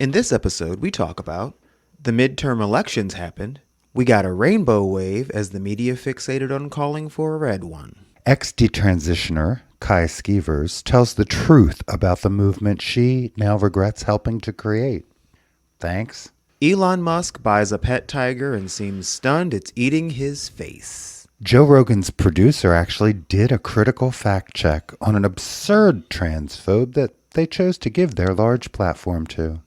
In this episode, we talk about the midterm elections happened. We got a rainbow wave as the media fixated on calling for a red one. Ex-Detransitioner Ky Schevers tells the truth about the movement she now regrets helping to create. Thanks. Elon Musk buys a pet tiger and seems stunned it's eating his face. Joe Rogan's producer actually did a critical fact check on an absurd transphobe that they chose to give their large platform to.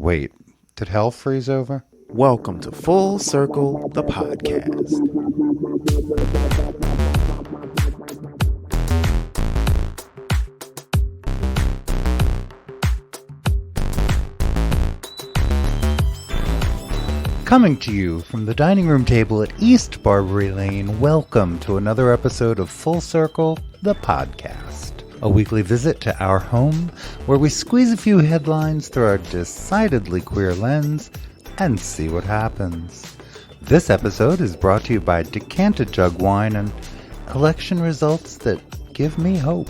Wait, did hell freeze over? Welcome to Full Circle, the podcast. Coming to you from the dining room table at East Barbary Lane, welcome to another episode of Full Circle, the podcast. A weekly visit to our home where we squeeze a few headlines through our decidedly queer lens and see what happens. This episode is brought to you by Decanted Jug Wine and election results that give me hope.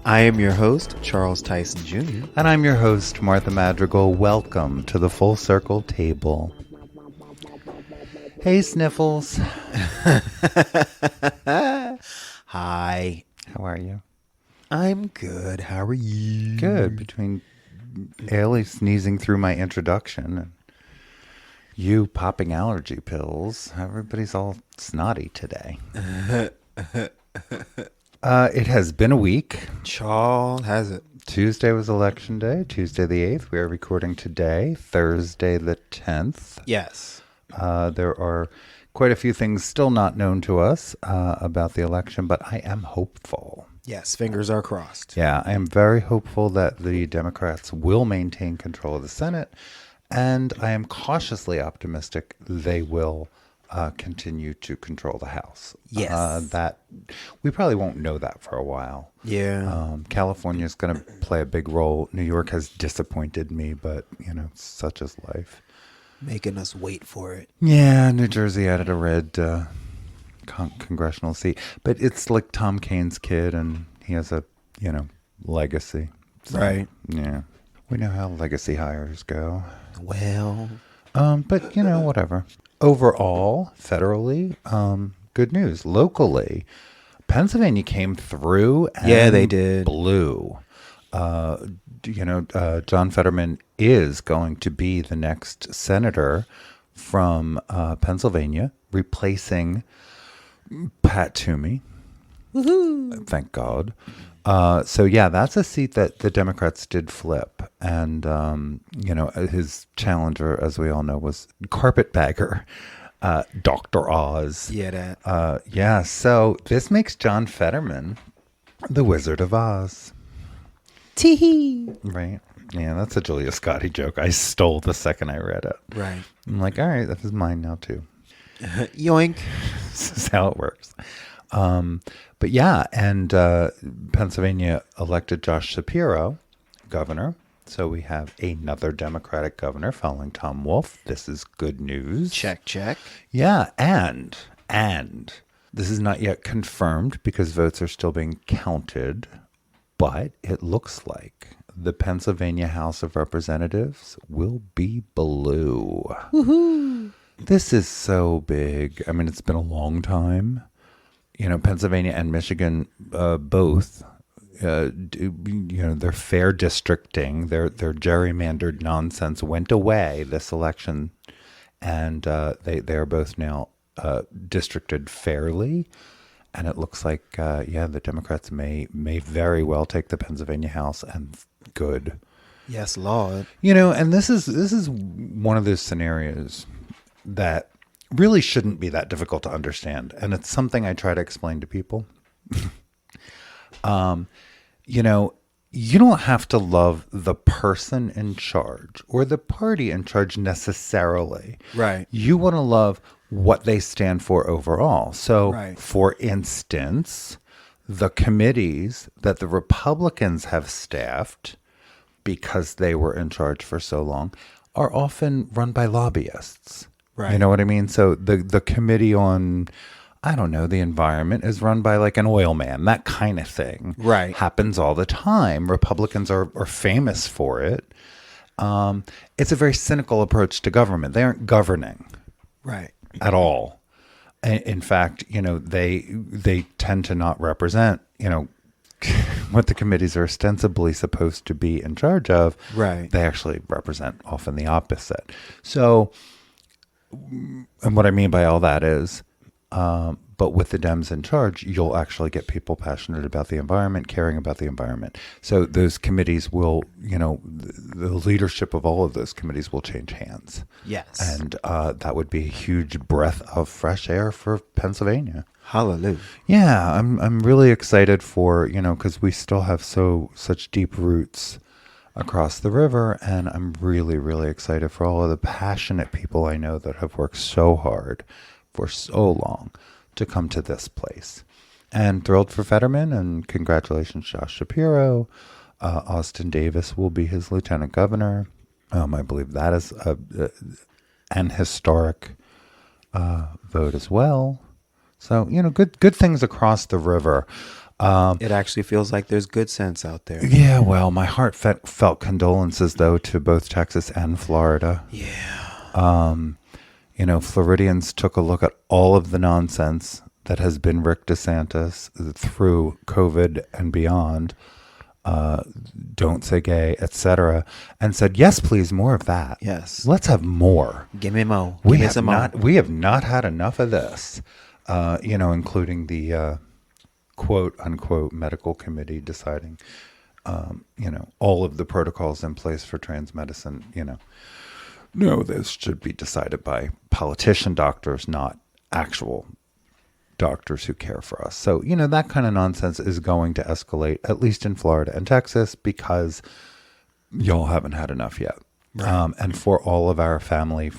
I am your host, Charles Tyson Jr. And I'm your host, Martha Madrigal. Welcome to the Full Circle table. Hey, Sniffles. Hi. How are you? I'm good. How are you? Good. Between Ailey sneezing through my introduction and you popping allergy pills, everybody's all snotty today. It has been a week. Chaw, has it? Tuesday was election day, Tuesday the 8th. We are recording today, Thursday the 10th. Yes. There are quite a few things still not known to us about the election, but I am hopeful. Yes, fingers are crossed. Yeah, I am very hopeful that the Democrats will maintain control of the Senate, and I am cautiously optimistic they will continue to control the House. Yes. That we probably won't know that for a while. Yeah. California is going to play a big role. New York has disappointed me, but, such is life. Making us wait for it. Yeah, New Jersey added a red congressional seat. But it's like Tom Kane's kid, and he has a, legacy. So, right. Yeah. We know how legacy hires go. Well. But, whatever. Overall, federally, good news. Locally, Pennsylvania came through and they did. Blew. John Fetterman is going to be the next senator from Pennsylvania, replacing Pat Toomey. Woohoo! Thank God. That's a seat that the Democrats did flip. And, his challenger, as we all know, was carpetbagger, Dr. Oz. Yeah, that. So this makes John Fetterman the Wizard of Oz. Tee-hee. Right? Yeah, that's a Julia Scotti joke. I stole the second I read it. Right. I'm like, all right, that is mine now, too. Yoink. This is how it works. Pennsylvania elected Josh Shapiro governor. So we have another Democratic governor following Tom Wolf. This is good news. Check. Yeah, and this is not yet confirmed because votes are still being counted, but it looks like the Pennsylvania House of Representatives will be blue. Woohoo! This is so big. I mean, it's been a long time. Pennsylvania and Michigan both, their fair districting, their gerrymandered nonsense went away this election, and they are both now districted fairly. And it looks like, the Democrats may very well take the Pennsylvania House, and good. Yes, Lord. And this is one of those scenarios that really shouldn't be that difficult to understand. And it's something I try to explain to people. You don't have to love the person in charge or the party in charge necessarily. Right. You want to love what they stand for overall. So, right. For instance, the committees that the Republicans have staffed because they were in charge for so long are often run by lobbyists. Right. You know what I mean? So the committee on I don't know, the environment is run by like an oil man. That kind of thing Right. happens all the time. Republicans are famous for it. It's a very cynical approach to government. They aren't governing Right. at all. In fact, they tend to not represent, what the committees are ostensibly supposed to be in charge of. Right. They actually represent often the opposite. So, and what I mean by all that is, but with the Dems in charge, you'll actually get people passionate about the environment, caring about the environment. So those committees will, the leadership of all of those committees will change hands. Yes. And that would be a huge breath of fresh air for Pennsylvania. Hallelujah. Yeah, I'm really excited for, because we still have such deep roots across the river, and I'm really, really excited for all of the passionate people I know that have worked so hard for so long to come to this place. And thrilled for Fetterman, and congratulations, Josh Shapiro. Austin Davis will be his lieutenant governor. I believe that is an historic vote as well. So, good things across the river. It actually feels like there's good sense out there. Yeah, well, my heart felt condolences, though, to both Texas and Florida. Yeah. Floridians took a look at all of the nonsense that has been Rick DeSantis through COVID and beyond, don't say gay, etc., and said, yes, please, more of that. Yes. Let's have more. Give me more. We Give me have some more. we have not had enough of this, including the quote unquote medical committee deciding, all of the protocols in place for trans medicine, no, this should be decided by politician doctors, not actual doctors who care for us. So, that kind of nonsense is going to escalate, at least in Florida and Texas, because y'all haven't had enough yet. Right. And for all of our family,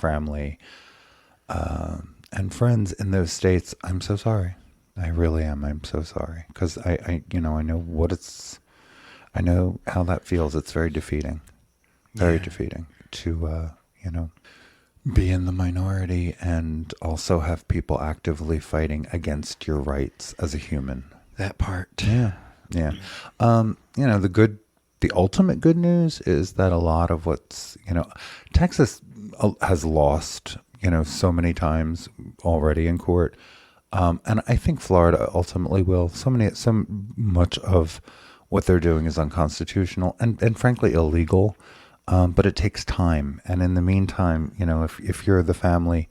and friends in those states, I'm so sorry. I really am. I'm so sorry. Because I know how that feels. It's very defeating. Very defeating to, be in the minority and also have people actively fighting against your rights as a human. That part. Yeah. Yeah. The ultimate good news is that a lot of Texas has lost, so many times already in court. And I think Florida ultimately will. So much of what they're doing is unconstitutional and frankly illegal. But it takes time. And in the meantime, if you're the family,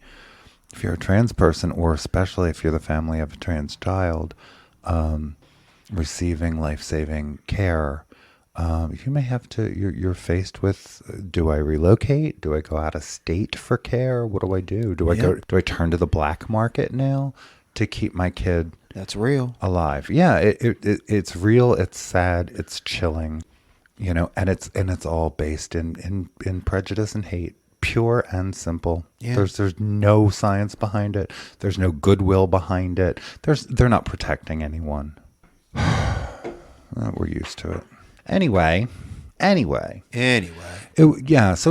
if you're a trans person, or especially if you're the family of a trans child, receiving life-saving care, you may have to, you're faced with, do I relocate? Do I go out of state for care? What do I do? Do I turn to the black market now to keep my kid That's real. alive? Yeah, it's real. It's sad. It's chilling. And it's all based in prejudice and hate, pure and simple. Yeah. There's no science behind it. There's no goodwill behind it. They're not protecting anyone. We're used to it. Anyway. So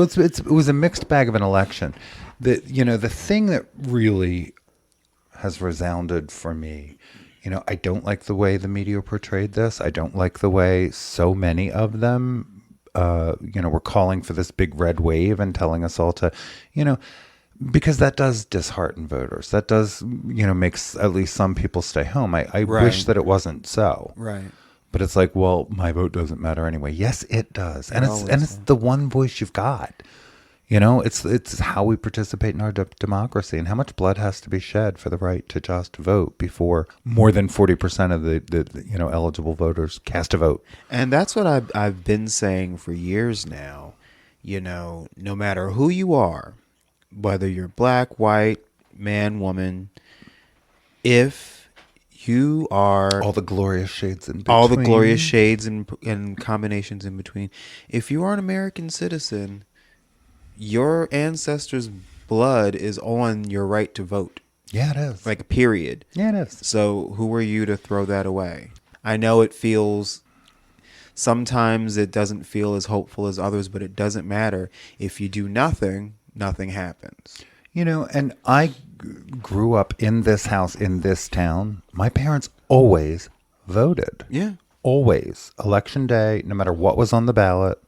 it was a mixed bag of an election. The thing that really has resounded for me, I don't like the way the media portrayed this. I don't like the way so many of them, were calling for this big red wave and telling us all to, because that does dishearten voters. That does, makes at least some people stay home. I Right. wish that it wasn't so. Right. But it's like, well, my vote doesn't matter anyway. Yes, it does. And always it's the one voice you've got. It's how we participate in our democracy, and how much blood has to be shed for the right to just vote before more than 40% of the eligible voters cast a vote. And that's what I've been saying for years now. No matter who you are, whether you're black, white, man, woman, if you are All the glorious shades in between. all the glorious shades and combinations in between, if you are an American citizen, your ancestors' blood is on your right to vote. Yeah, it is. Like, period. Yeah, it is. So who are you to throw that away? I know sometimes it doesn't feel as hopeful as others, but it doesn't matter. If you do nothing, nothing happens. And I grew up in this house in this town, my parents always voted. Yeah. Always. Election day, no matter what was on the ballot,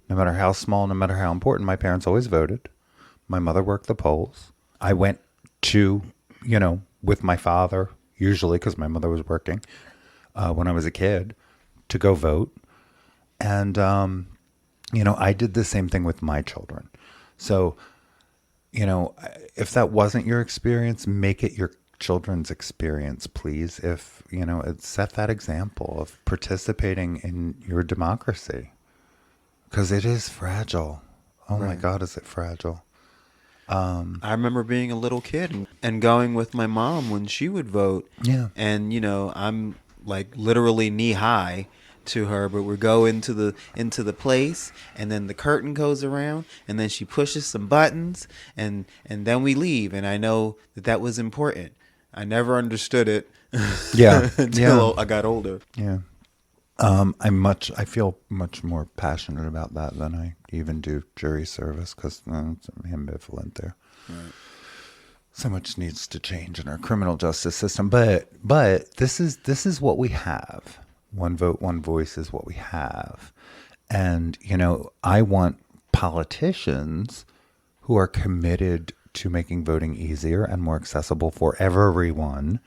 no matter how small, no matter how important, my parents always voted. My mother worked the polls. I went to, with my father, usually because my mother was working when I was a kid, to go vote. And, I did the same thing with my children. So, if that wasn't your experience, make it your children's experience, please. If, set that example of participating in your democracy, because it is fragile. Oh my God, is it fragile? I remember being a little kid and going with my mom when she would vote. Yeah. And, I'm like literally knee high to her, but we go into the place, and then the curtain goes around, and then she pushes some buttons, and then we leave. And I know that was important. I never understood it. Yeah. Until I got older. Yeah. I feel much more passionate about that than I even do jury service, because it's ambivalent there. Right. So much needs to change in our criminal justice system, but this is what we have. One vote, one voice is what we have. And, I want politicians who are committed to making voting easier and more accessible for everyone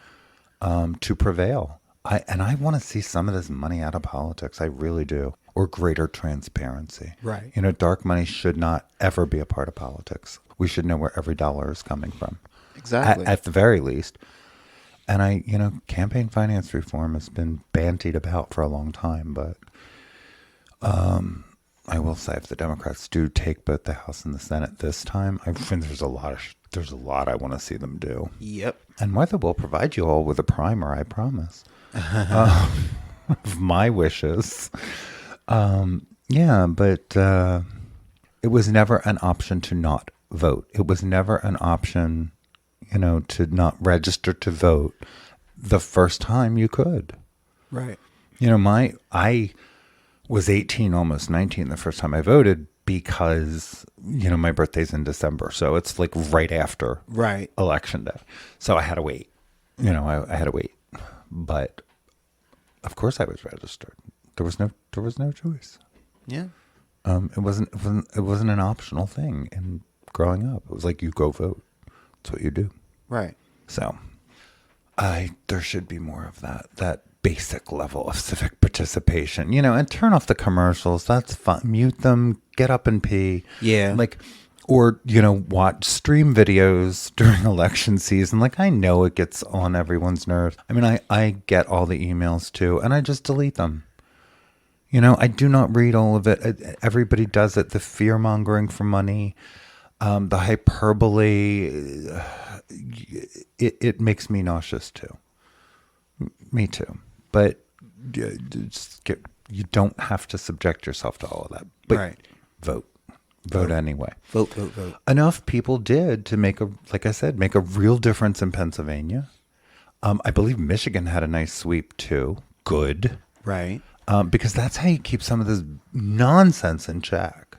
to prevail. I want to see some of this money out of politics. I really do. Or greater transparency. Right. Dark money should not ever be a part of politics. We should know where every dollar is coming from. Exactly. At the very least. And campaign finance reform has been bandied about for a long time, but I will say, if the Democrats do take both the House and the Senate this time, I think there's a lot I want to see them do. Yep. And Martha will provide you all with a primer, I promise, of my wishes. But it was never an option to not vote. It was never an option, to not register to vote the first time you could. Right. I was 18, almost 19 the first time I voted, because, my birthday's in December. So it's like right after election day. So I had to wait. I had to wait. But of course I was registered. There was no choice. Yeah. It wasn't an optional thing. And growing up, it was like, you go vote. That's what you do. Right. So there should be more of that basic level of civic participation, and turn off the commercials. That's fun. Mute them, get up and pee. Yeah. Or, watch stream videos during election season. I know it gets on everyone's nerves. I mean, I get all the emails too, and I just delete them. I do not read all of it. Everybody does it. The fear mongering for money, the hyperbole, it makes me nauseous too. Me too. But you don't have to subject yourself to all of that. But vote. Vote anyway. Vote. Enough people did to make a real difference in Pennsylvania. I believe Michigan had a nice sweep too. Good. Right. Because that's how you keep some of this nonsense in check.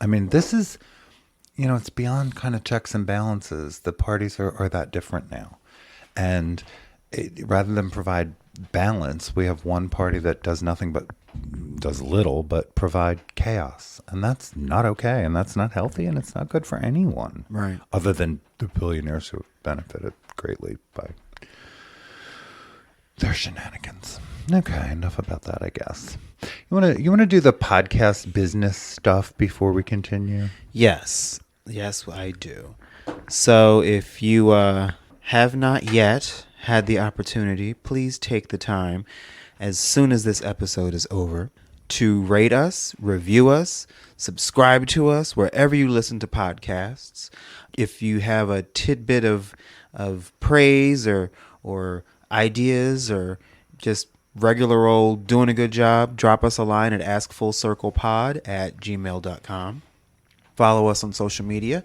I mean, this is, it's beyond kind of checks and balances. The parties are that different now. And rather than provide balance, we have one party that does little but provide chaos. And that's not okay. And that's not healthy. And it's not good for anyone. Right. Other than the billionaires who have benefited greatly by their shenanigans. Okay, enough about that, I guess. You want to do the podcast business stuff before we continue? Yes, I do. So if you have not yet had the opportunity, please take the time, as soon as this episode is over, to rate us, review us, subscribe to us wherever you listen to podcasts. If you have a tidbit of praise or ideas, or just regular old doing a good job, drop us a line at askfullcirclepod@gmail.com. Follow us on social media.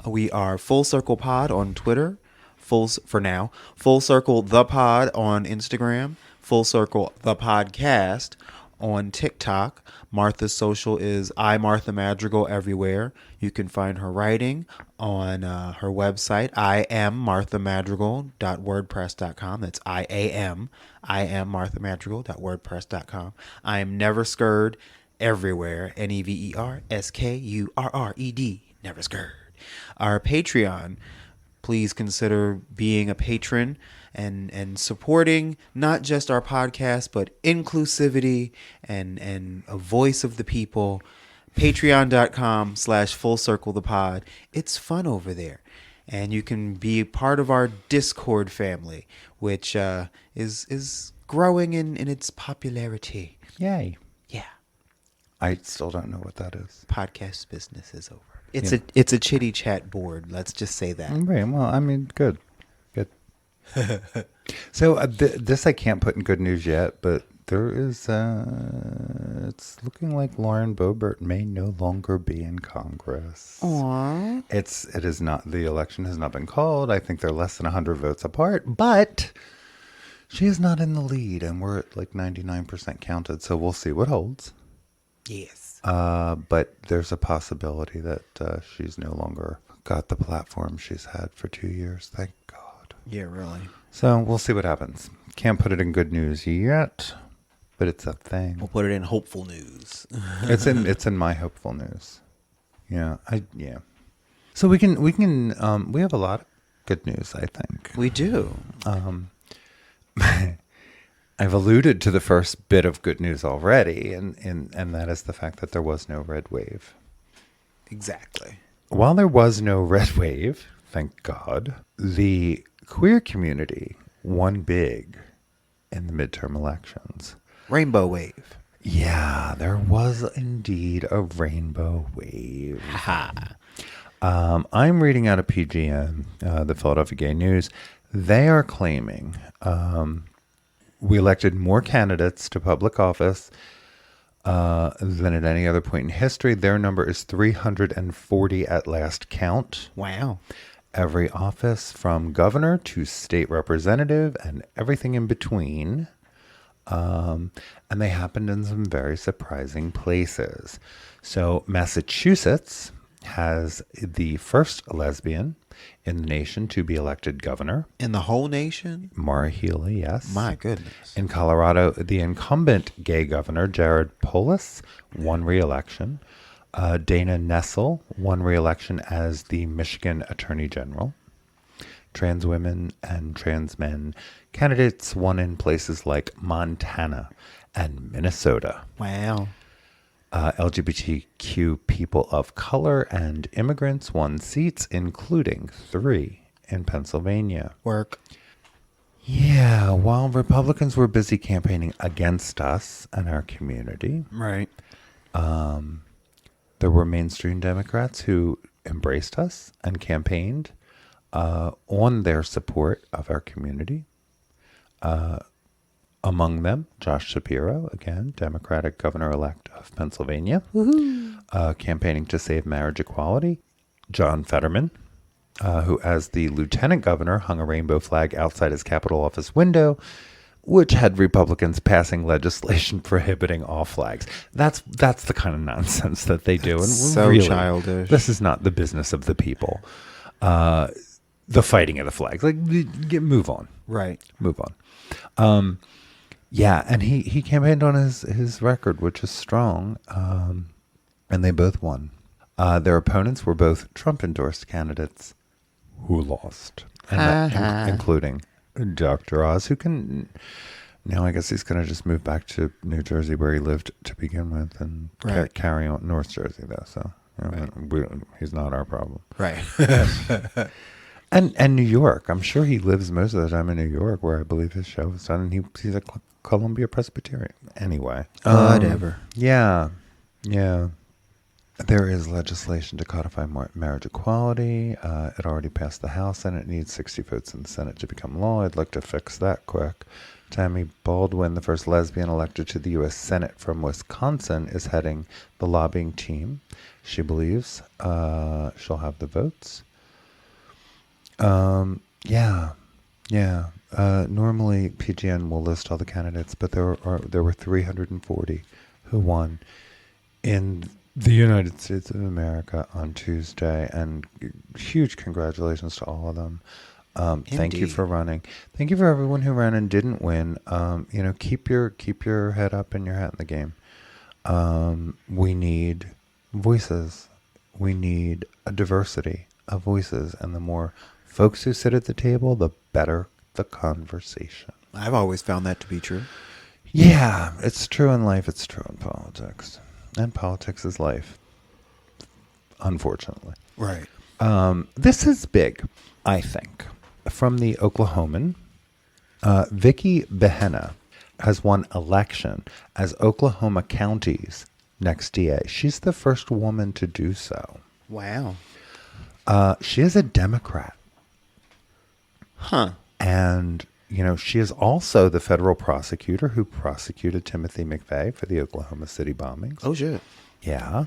We are Full Circle Pod on Twitter, Full Circle the Pod on Instagram, Full Circle the Podcast on TikTok. Martha's social is I Martha Madrigal everywhere. You can find her writing on her website, iammarthamadrigal.wordpress.com. That's iammarthamadrigal.wordpress.com. I am never scared everywhere. NEVERSKURRED. Never scared. Our Patreon, please consider being a patron and supporting not just our podcast, but inclusivity and a voice of the people. Patreon.com/full circle the pod. It's fun over there. And you can be part of our Discord family, which is growing in its popularity. Yay. Yeah. I still don't know what that is. Podcast business is over. It's a chitty chat board. Let's just say that. Right. Well, I mean, good. Good. So this I can't put in good news yet, but there is, it's looking like Lauren Boebert may no longer be in Congress. Aww. It is not, the election has not been called. I think they're less than 100 votes apart, but she is not in the lead, and we're at like 99% counted, so we'll see what holds. Yes. But there's a possibility that she's no longer got the platform she's had for 2 years. Thank God. Yeah, really. So we'll see what happens. Can't put it in good news yet, but it's a thing. We'll put it in hopeful news. It's in my hopeful news. Yeah, yeah. So we have a lot of good news, I think. We do. I've alluded to the first bit of good news already, and that is the fact that there was no red wave. Exactly. While there was no red wave, thank God, the queer community won big in the midterm elections. Rainbow wave. Yeah, there was indeed a rainbow wave. I'm reading out of PGN, the Philadelphia Gay News. They are claiming we elected more candidates to public office than at any other point in history. Their number is 340 at last count. Wow. Every office from governor to state representative and everything in between. And they happened in some very surprising places. So Massachusetts has the first lesbian in the nation to be elected governor. In the whole nation? Maura Healey, yes. My goodness. In Colorado, the incumbent gay governor, Jared Polis, won re-election. Dana Nessel won re-election as the Michigan Attorney General. Trans women and trans men candidates won in places like Montana and Minnesota. Wow. LGBTQ people of color and immigrants won seats, including 3 in Pennsylvania. Work. Yeah, while Republicans were busy campaigning against us and our community, Right. there were mainstream Democrats who embraced us and campaigned on their support of our community. Among them, Josh Shapiro, again, Democratic governor-elect of Pennsylvania, campaigning to save marriage equality. John Fetterman, who as the lieutenant governor hung a rainbow flag outside his Capitol office window, which had Republicans passing legislation prohibiting all flags. That's the kind of nonsense that they do. And so really, childish. This is not the business of the people. The fighting of the flags. Like, move on. Right. Move on. Yeah, and he campaigned on his record, which is strong, and they both won. Their opponents were both Trump-endorsed candidates who lost, including Dr. Oz, who can... Now I guess he's going to just move back to New Jersey where he lived to begin with and carry on North Jersey, though. So he's not our problem. Right. And New York. I'm sure he lives most of the time in New York, where I believe his show was done. And he's a Columbia Presbyterian. Anyway. Whatever. Yeah. There is legislation to codify marriage equality. It already passed the House, and it needs 60 votes in the Senate to become law. I'd like to fix that quick. Tammy Baldwin, the first lesbian elected to the U.S. Senate from Wisconsin, is heading the lobbying team. She believes she'll have the votes. Yeah. Yeah. Normally PGN will list all the candidates, but there were 340 who won in the United States of America on Tuesday, and huge congratulations to all of them. Thank you for Indeed. running. Thank you for everyone who ran and didn't win. Keep your head up and your hat in the game. We need voices. We need a diversity of voices, and the more folks who sit at the table, the better the conversation. I've always found that to be true. Yeah, it's true in life. It's true in politics, and politics is life. Unfortunately, Right. this is big. I think from the Oklahoman, Vicky Behenna has won election as Oklahoma County's next DA. She's the first woman to do so. Wow. She is a Democrat. Huh. And, she is also the federal prosecutor who prosecuted Timothy McVeigh for the Oklahoma City bombings. Oh shit. Yeah.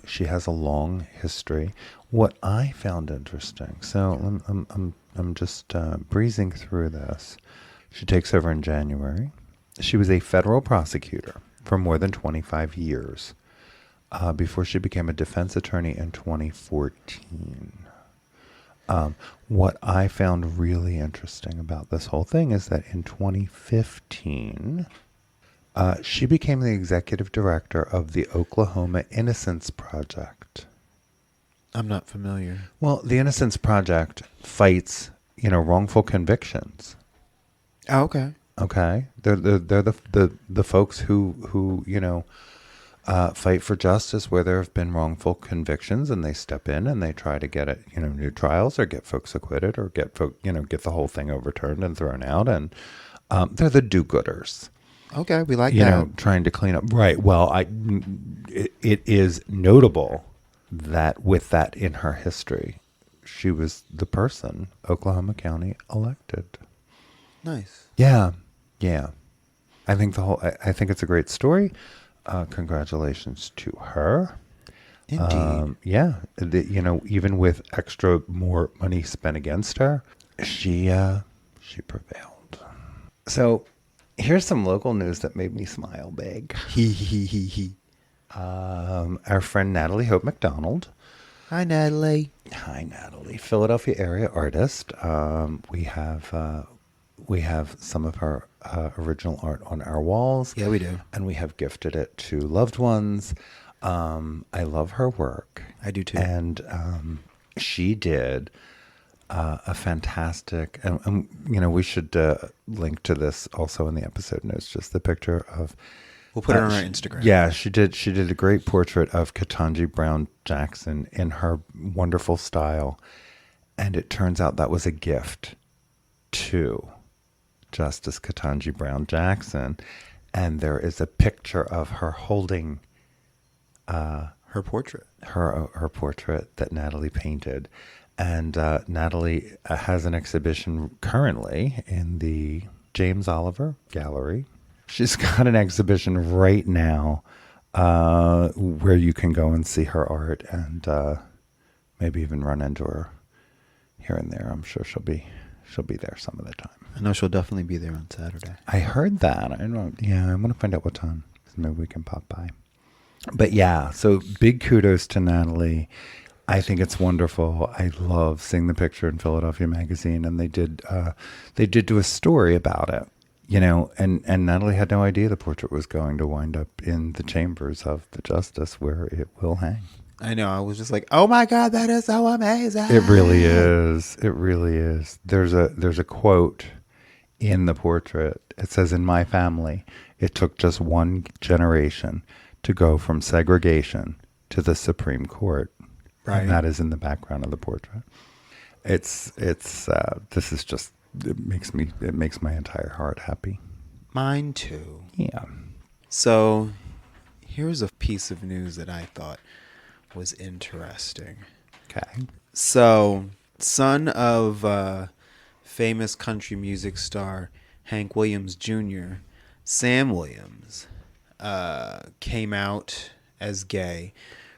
She has a long history. What I found interesting, so I'm just breezing through this. She takes over in January. She was a federal prosecutor for more than 25 years before she became a defense attorney in 2014. What I found really interesting about this whole thing is that in 2015, she became the executive director of the Oklahoma Innocence Project. I'm not familiar. Well, the Innocence Project fights, wrongful convictions. Oh, okay. Okay, they're the folks who fight for justice where there have been wrongful convictions, and they step in and they try to get it, new trials, or get folks acquitted, or get get the whole thing overturned and thrown out, and they're the do-gooders. Okay, we like that. Trying to clean up. Right. Well, it is notable that with that in her history, she was the person Oklahoma County elected. Nice. Yeah. Yeah. I think it's a great story. Congratulations to her. Indeed. Yeah. Even with more money spent against her, she prevailed. So here's some local news that made me smile big. He. Our friend Natalie Hope McDonald. Hi, Natalie. Hi, Natalie. Philadelphia area artist. We have some of her original art on our walls. Yeah, we do. And we have gifted it to loved ones. I love her work. I do too. And she did a fantastic, and we should link to this also in the episode notes, just the picture of. We'll put it on our Instagram. Yeah, she did a great portrait of Ketanji Brown Jackson in her wonderful style. And it turns out that was a gift to Justice Ketanji Brown Jackson. And there is a picture of her holding Her portrait. her portrait that Natalie painted. And Natalie has an exhibition currently in the James Oliver Gallery. She's got an exhibition right now where you can go and see her art, and maybe even run into her here and there. I'm sure she'll be there some of the time. I know she'll definitely be there on Saturday. I heard that. I don't. Yeah, I want to find out what time. Maybe we can pop by. But yeah, so big kudos to Natalie. I think it's wonderful. I love seeing the picture in Philadelphia Magazine, and they did do a story about it. And Natalie had no idea the portrait was going to wind up in the chambers of the justice where it will hang. I know. I was just like, oh my God, that is so amazing. It really is. It really is. There's a quote in the portrait. It says, "In my family, it took just one generation to go from segregation to the Supreme Court." Right. And that is in the background of the portrait. This is just, it makes my entire heart happy. Mine too. Yeah. So here's a piece of news that I thought was interesting. Okay. So, son of famous country music star Hank Williams Jr., Sam Williams, came out as gay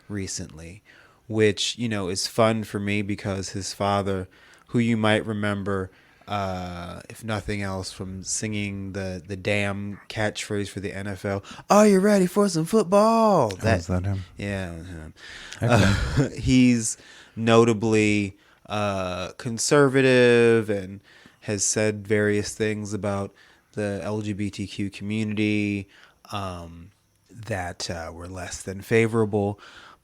recently, which, is fun for me because his father, who you might remember if nothing else, from singing the damn catchphrase for the NFL. Are you ready for some football? Oh, is that him? Yeah, him. Okay. He's notably conservative and has said various things about the LGBTQ community that were less than favorable.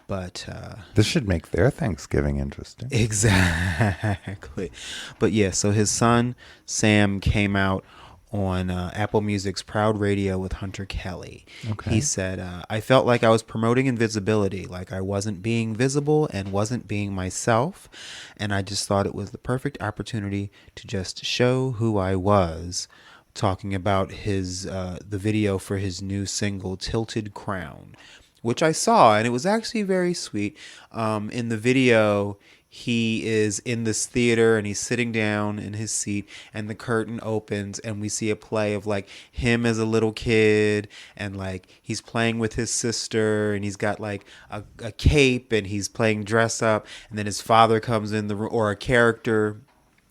But This should make their Thanksgiving interesting. exactly. But yeah, so his son, Sam, came out on Apple Music's Proud Radio with Hunter Kelly. Okay. He said, I felt like I was promoting invisibility, like I wasn't being visible and wasn't being myself. And I just thought it was the perfect opportunity to just show who I was. Talking about his the video for his new single, Tilted Crown, which I saw, and it was actually very sweet. In the video, he is in this theater and he's sitting down in his seat, and the curtain opens and we see a play of like him as a little kid, and like he's playing with his sister, and he's got like a cape and he's playing dress up, and then his father comes in the room, or a character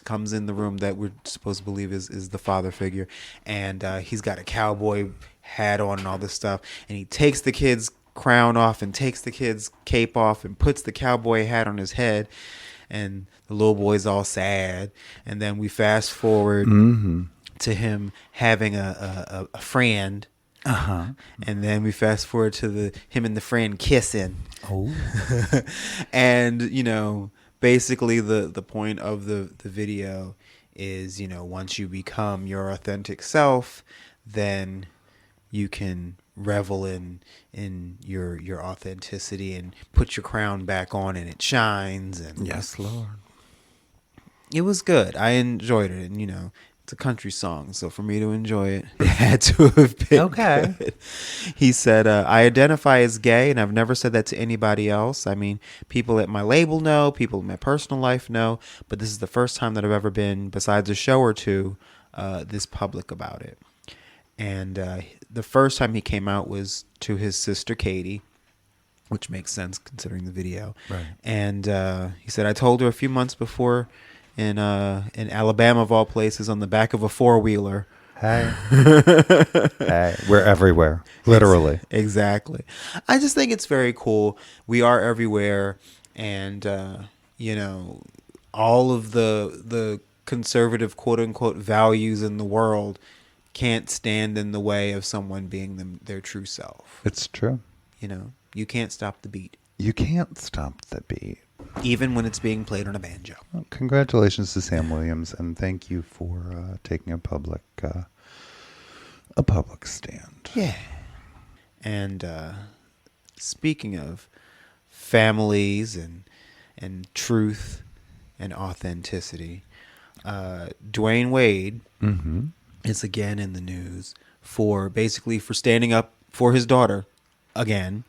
comes in the room that we're supposed to believe is the father figure, and he's got a cowboy hat on and all this stuff, and he takes the kid's crown off and takes the kid's cape off and puts the cowboy hat on his head, and the little boy's all sad. And then we fast forward to him having a friend, and then we fast forward to him and the friend kissing. Oh. And basically the point of the video is, once you become your authentic self, then you can revel in your authenticity and put your crown back on and it shines. And Yes, Lord. it was good. I enjoyed it, and it's a country song, so for me to enjoy it, it had to have been Okay. good. He said, I identify as gay, and I've never said that to anybody else. I mean, people at my label know, people in my personal life know, but this is the first time that I've ever been, besides a show or two, this public about it. And the first time he came out was to his sister Katie, which makes sense considering the video. Right. And he said, I told her a few months before in Alabama, of all places, on the back of a four-wheeler. Hey. Hey. We're everywhere. Literally. Exactly. I just think it's very cool. We are everywhere. And, all of the conservative, quote-unquote, values in the world can't stand in the way of someone being their true self. It's true. You can't stop the beat. You can't stop the beat. Even when it's being played on a banjo. Well, congratulations to Sam Williams, and thank you for taking a public stand. Yeah. And speaking of families and truth and authenticity, Dwayne Wade is again in the news for standing up for his daughter again.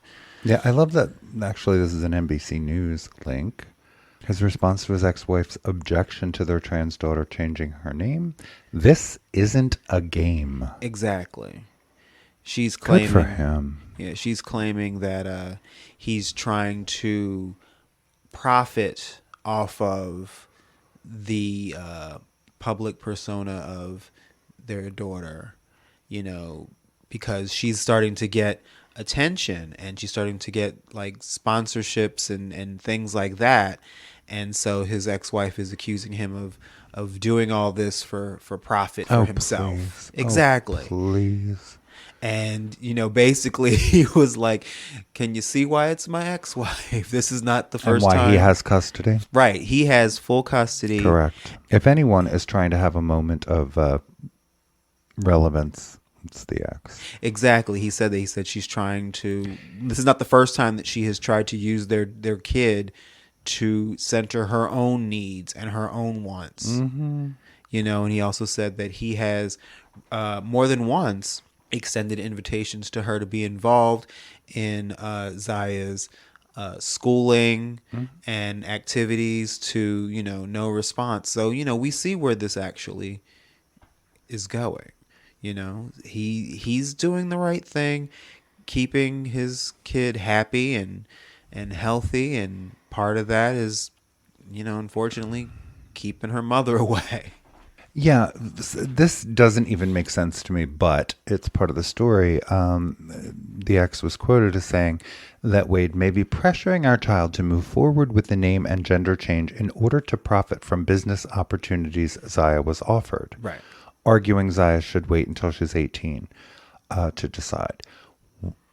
Yeah, I love that. Actually, this is an NBC News link. His response to his ex-wife's objection to their trans daughter changing her name. This isn't a game. Exactly. She's claiming, good for him. Yeah, she's claiming that he's trying to profit off of the public persona of their daughter, because she's starting to get attention and she's starting to get like sponsorships and things like that. And so his ex-wife is accusing him of doing all this for profit for himself. Please. Exactly. Oh, please. And, basically he was like, can you see why it's my ex-wife? This is not the first time. And why he has custody. Right. He has full custody. Correct. If anyone is trying to have a moment of relevance, it's the ex. Exactly. He said she's trying to, this is not the first time that she has tried to use their kid to center her own needs and her own wants. And he also said that he has more than once extended invitations to her to be involved in Zaya's schooling and activities to, no response. So, we see where this actually is going. He's doing the right thing, keeping his kid happy and healthy, and part of that is, unfortunately, keeping her mother away. Yeah, this doesn't even make sense to me, but it's part of the story. The ex was quoted as saying that Wade may be pressuring our child to move forward with the name and gender change in order to profit from business opportunities Zaya was offered, Right. arguing Zaya should wait until she's 18 to decide.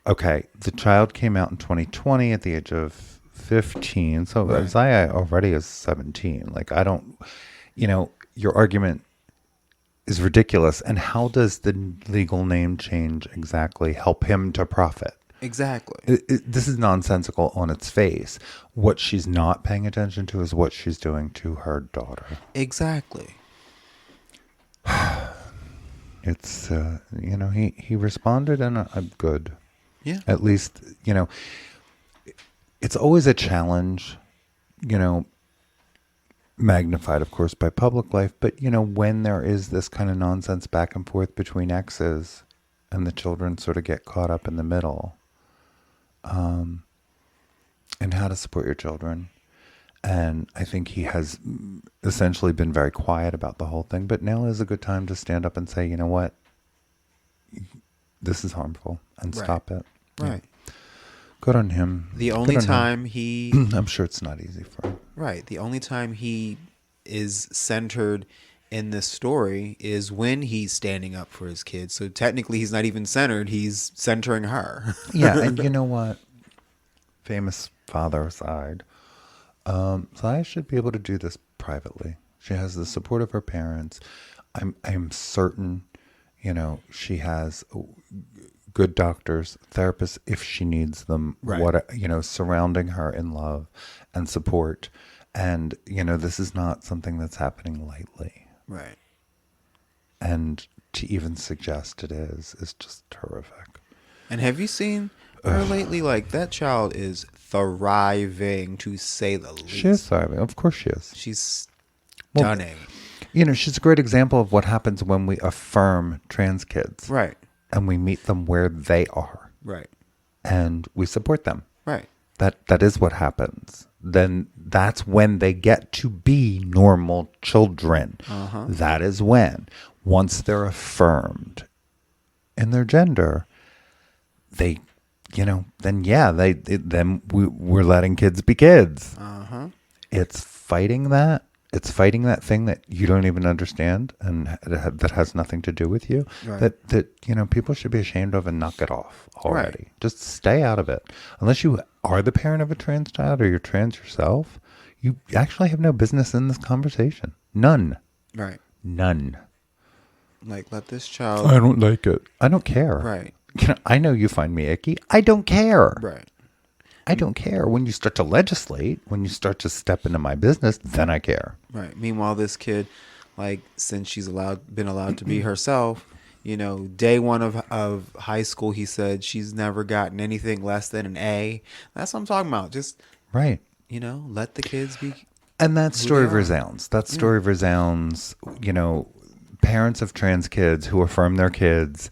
Okay, the child came out in 2020 at the age of 15, so Right. Zaya already is 17. Like, I don't, your argument is ridiculous. And how does the legal name change exactly help him to profit? Exactly. This is nonsensical on its face. What she's not paying attention to is what she's doing to her daughter. Exactly. It's, he responded in a good, Yeah. at least, it's always a challenge, magnified, of course, by public life. But, when there is this kind of nonsense back and forth between exes and the children sort of get caught up in the middle, and how to support your children. And I think he has essentially been very quiet about the whole thing. But now is a good time to stand up and say, you know what? This is harmful and Right. stop it. Right. Yeah. Good on him. The Good only on him. time he I'm sure it's not easy for him. right, the only time he is centered in this story is when he's standing up for his kids. So technically he's not even centered, he's centering her. Yeah, and you know what? Famous father aside, Zaya should be able to do this privately. She has the support of her parents. I'm certain, she has good doctors, therapists if she needs them. Right. Surrounding her in love and support. And this is not something that's happening lightly. Right. And to even suggest it is just horrific. And have you seen her lately? Like, that child is thriving, to say the least. She is thriving. Of course she is. She's Well, stunning. She's a great example of what happens when we affirm trans kids. Right. And we meet them where they are. Right. And we support them. Right. That is what happens. Then that's when they get to be normal children. Uh-huh. That is when, once they're affirmed in their gender, they, then we're letting kids be kids. Uh-huh. It's fighting that. It's fighting that thing that you don't even understand and that has nothing to do with you. Right. That people should be ashamed of and knock it off already. Right. Just stay out of it. Unless you are the parent of a trans child or you're trans yourself, you actually have no business in this conversation. None. Right. None. Like, let this child. I don't like it. I don't care. Right. I know you find me icky. I don't care. Right. I don't care. When you start to legislate, when you start to step into my business, then I care. Right. Meanwhile, this kid, like, since she's been allowed to be herself, day one of high school, he said she's never gotten anything less than an A. That's what I'm talking about. Just, right. Let the kids be. And that story resounds. That story resounds. Parents of trans kids who affirm their kids,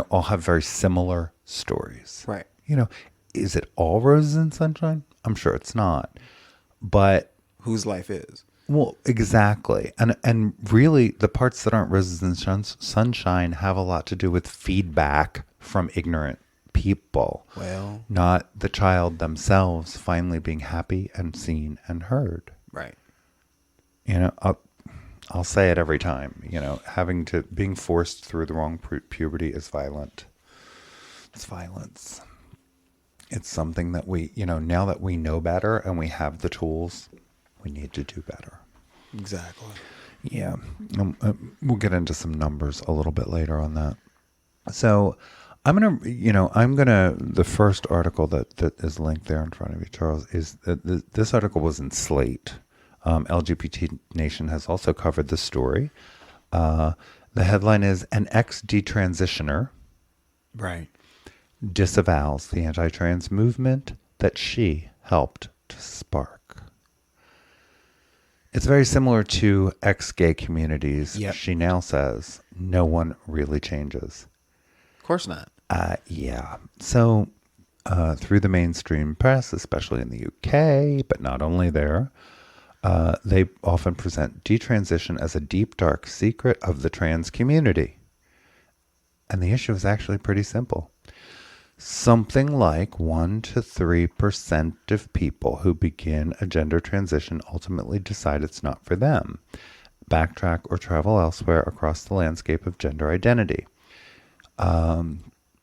all have very similar stories. Right. Is it all roses and sunshine? I'm sure it's not. But whose life is. Well, exactly. And really, the parts that aren't roses and sunshine have a lot to do with feedback from ignorant people. Well, not the child themselves finally being happy and seen and heard. Right. I'll say it every time. Being forced through the wrong puberty is violent. It's violence. It's something that we, now that we know better and we have the tools, we need to do better. Exactly. Yeah. We'll get into some numbers a little bit later on that. So the first article that is linked there in front of you, Charles, is that this article was in Slate. LGBT Nation has also covered the story. The headline is "An Ex-Detransitioner Right. disavows the anti-trans movement that she helped to spark." It's very similar to ex-gay communities. Yep. She now says no one really changes. Of course not. Yeah. So through the mainstream press, especially in the UK, but not only there, They often present detransition as a deep, dark secret of the trans community. And the issue is actually pretty simple. Something like 1 to 3% of people who begin a gender transition ultimately decide it's not for them, backtrack, or travel elsewhere across the landscape of gender identity.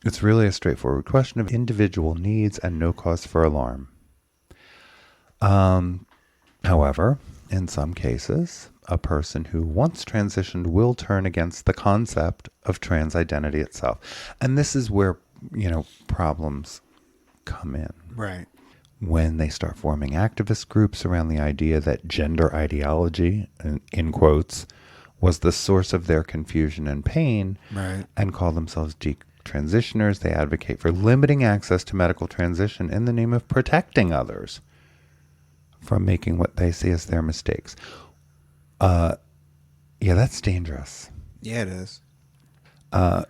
It's really a straightforward question of individual needs and no cause for alarm. However, in some cases, a person who once transitioned will turn against the concept of trans identity itself. And this is where, problems come in. Right. When they start forming activist groups around the idea that gender ideology, in quotes, was the source of their confusion and pain, Right. and call themselves detransitioners, they advocate for limiting access to medical transition in the name of protecting others from making what they see as their mistakes. Yeah, that's dangerous. Yeah, it is.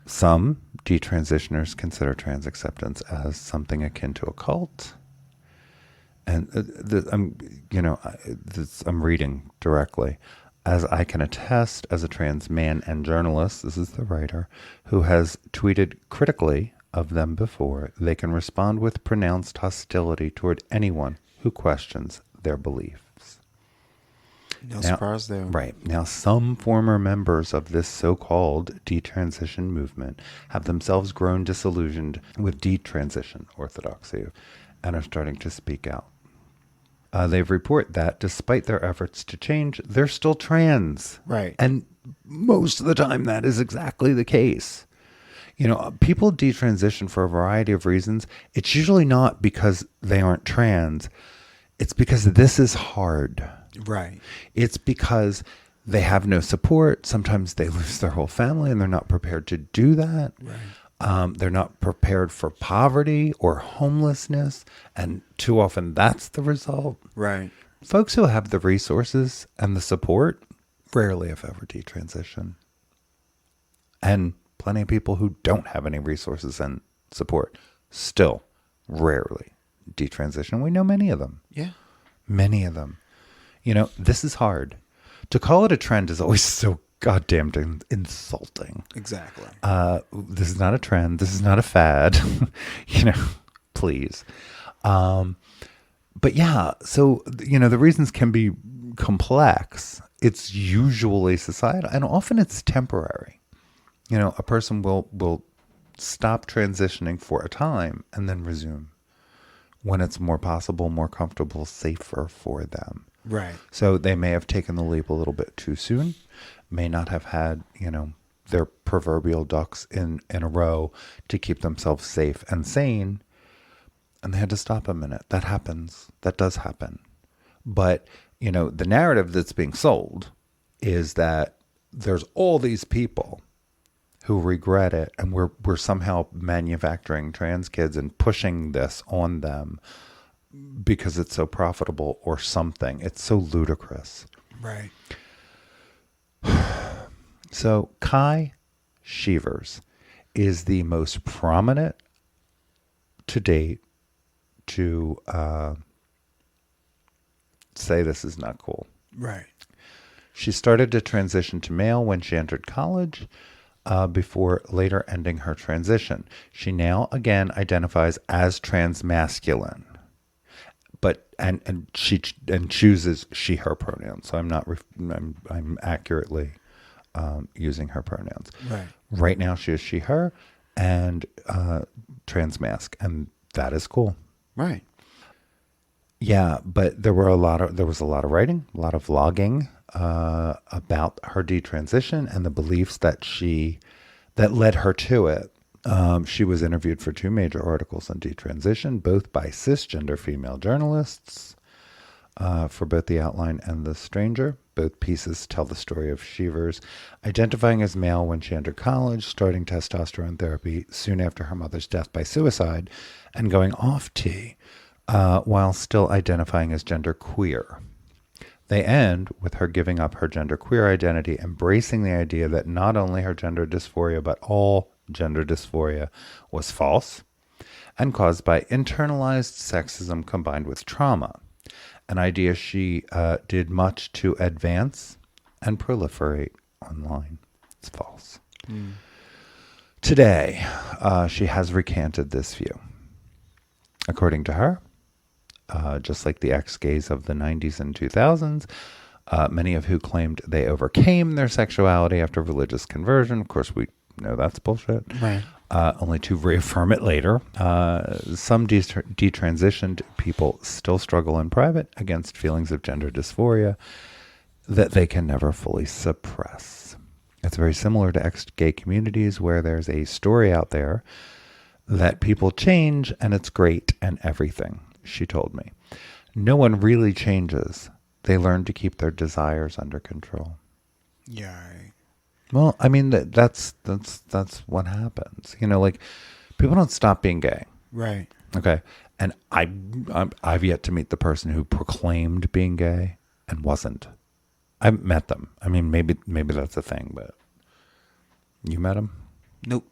Some detransitioners consider trans acceptance as something akin to a cult. And I'm reading directly. As I can attest, as a trans man and journalist, this is the writer, who has tweeted critically of them before, they can respond with pronounced hostility toward anyone who questions their beliefs. No surprise there. Right. Now, some former members of this so-called detransition movement have themselves grown disillusioned with detransition orthodoxy and are starting to speak out. They report that despite their efforts to change, they're still trans. Right. And most of the time, that is exactly the case. People detransition for a variety of reasons. It's usually not because they aren't trans. It's because this is hard. Right. It's because they have no support. Sometimes they lose their whole family and they're not prepared to do that. Right. They're not prepared for poverty or homelessness. And too often that's the result. Right. Folks who have the resources and the support rarely, if ever, detransition. And plenty of people who don't have any resources and support still rarely detransition. We know many of them. Yeah. Many of them. This is hard. To call it a trend is always so goddamn insulting. Exactly. This is not a trend. This is not a fad. Please. But yeah, so, the reasons can be complex. It's usually societal and often it's temporary. A person will stop transitioning for a time and then resume when it's more possible, more comfortable, safer for them. Right. So they may have taken the leap a little bit too soon, may not have had, their proverbial ducks in a row to keep themselves safe and sane. And they had to stop a minute. That happens. That does happen. But, the narrative that's being sold is that there's all these people who regret it, and we're somehow manufacturing trans kids and pushing this on them because it's so profitable or something. It's so ludicrous. Right. So Ky Schevers is the most prominent to date to say this is not cool. Right. She started to transition to male when she entered college, before later ending her transition. She now again identifies as transmasculine, but and she chooses she/her pronouns. So I'm accurately using her pronouns. Right. Right now she is she/her and transmasc, and that is cool. Right. Yeah, but there was a lot of writing, a lot of vlogging about her detransition and the beliefs that led her to it. She was interviewed for 2 major articles on detransition, both by cisgender female journalists, for both The Outline and The Stranger. Both pieces tell the story of Schevers identifying as male when she entered college, starting testosterone therapy soon after her mother's death by suicide, and going off T, while still identifying as genderqueer. They end with her giving up her genderqueer identity, embracing the idea that not only her gender dysphoria, but all gender dysphoria was false and caused by internalized sexism combined with trauma. an idea she did much to advance and proliferate online. It's false. Today, she has recanted this view. According to her, just like the ex-gays of the 90s and 2000s, many of who claimed they overcame their sexuality after religious conversion. Of course, we know that's bullshit. Right. Only to reaffirm it later. Some detransitioned people still struggle in private against feelings of gender dysphoria that they can never fully suppress. It's very similar to ex-gay communities where there's a story out there that people change and it's great and everything, she told me. No one really changes. They learn to keep their desires under control. Yeah. Well, I mean, that's what happens. You know, like, people don't stop being gay. Right. Okay. And I've yet to meet the person who proclaimed being gay and wasn't. I've met them. I mean, maybe that's a thing, but you met them? Nope.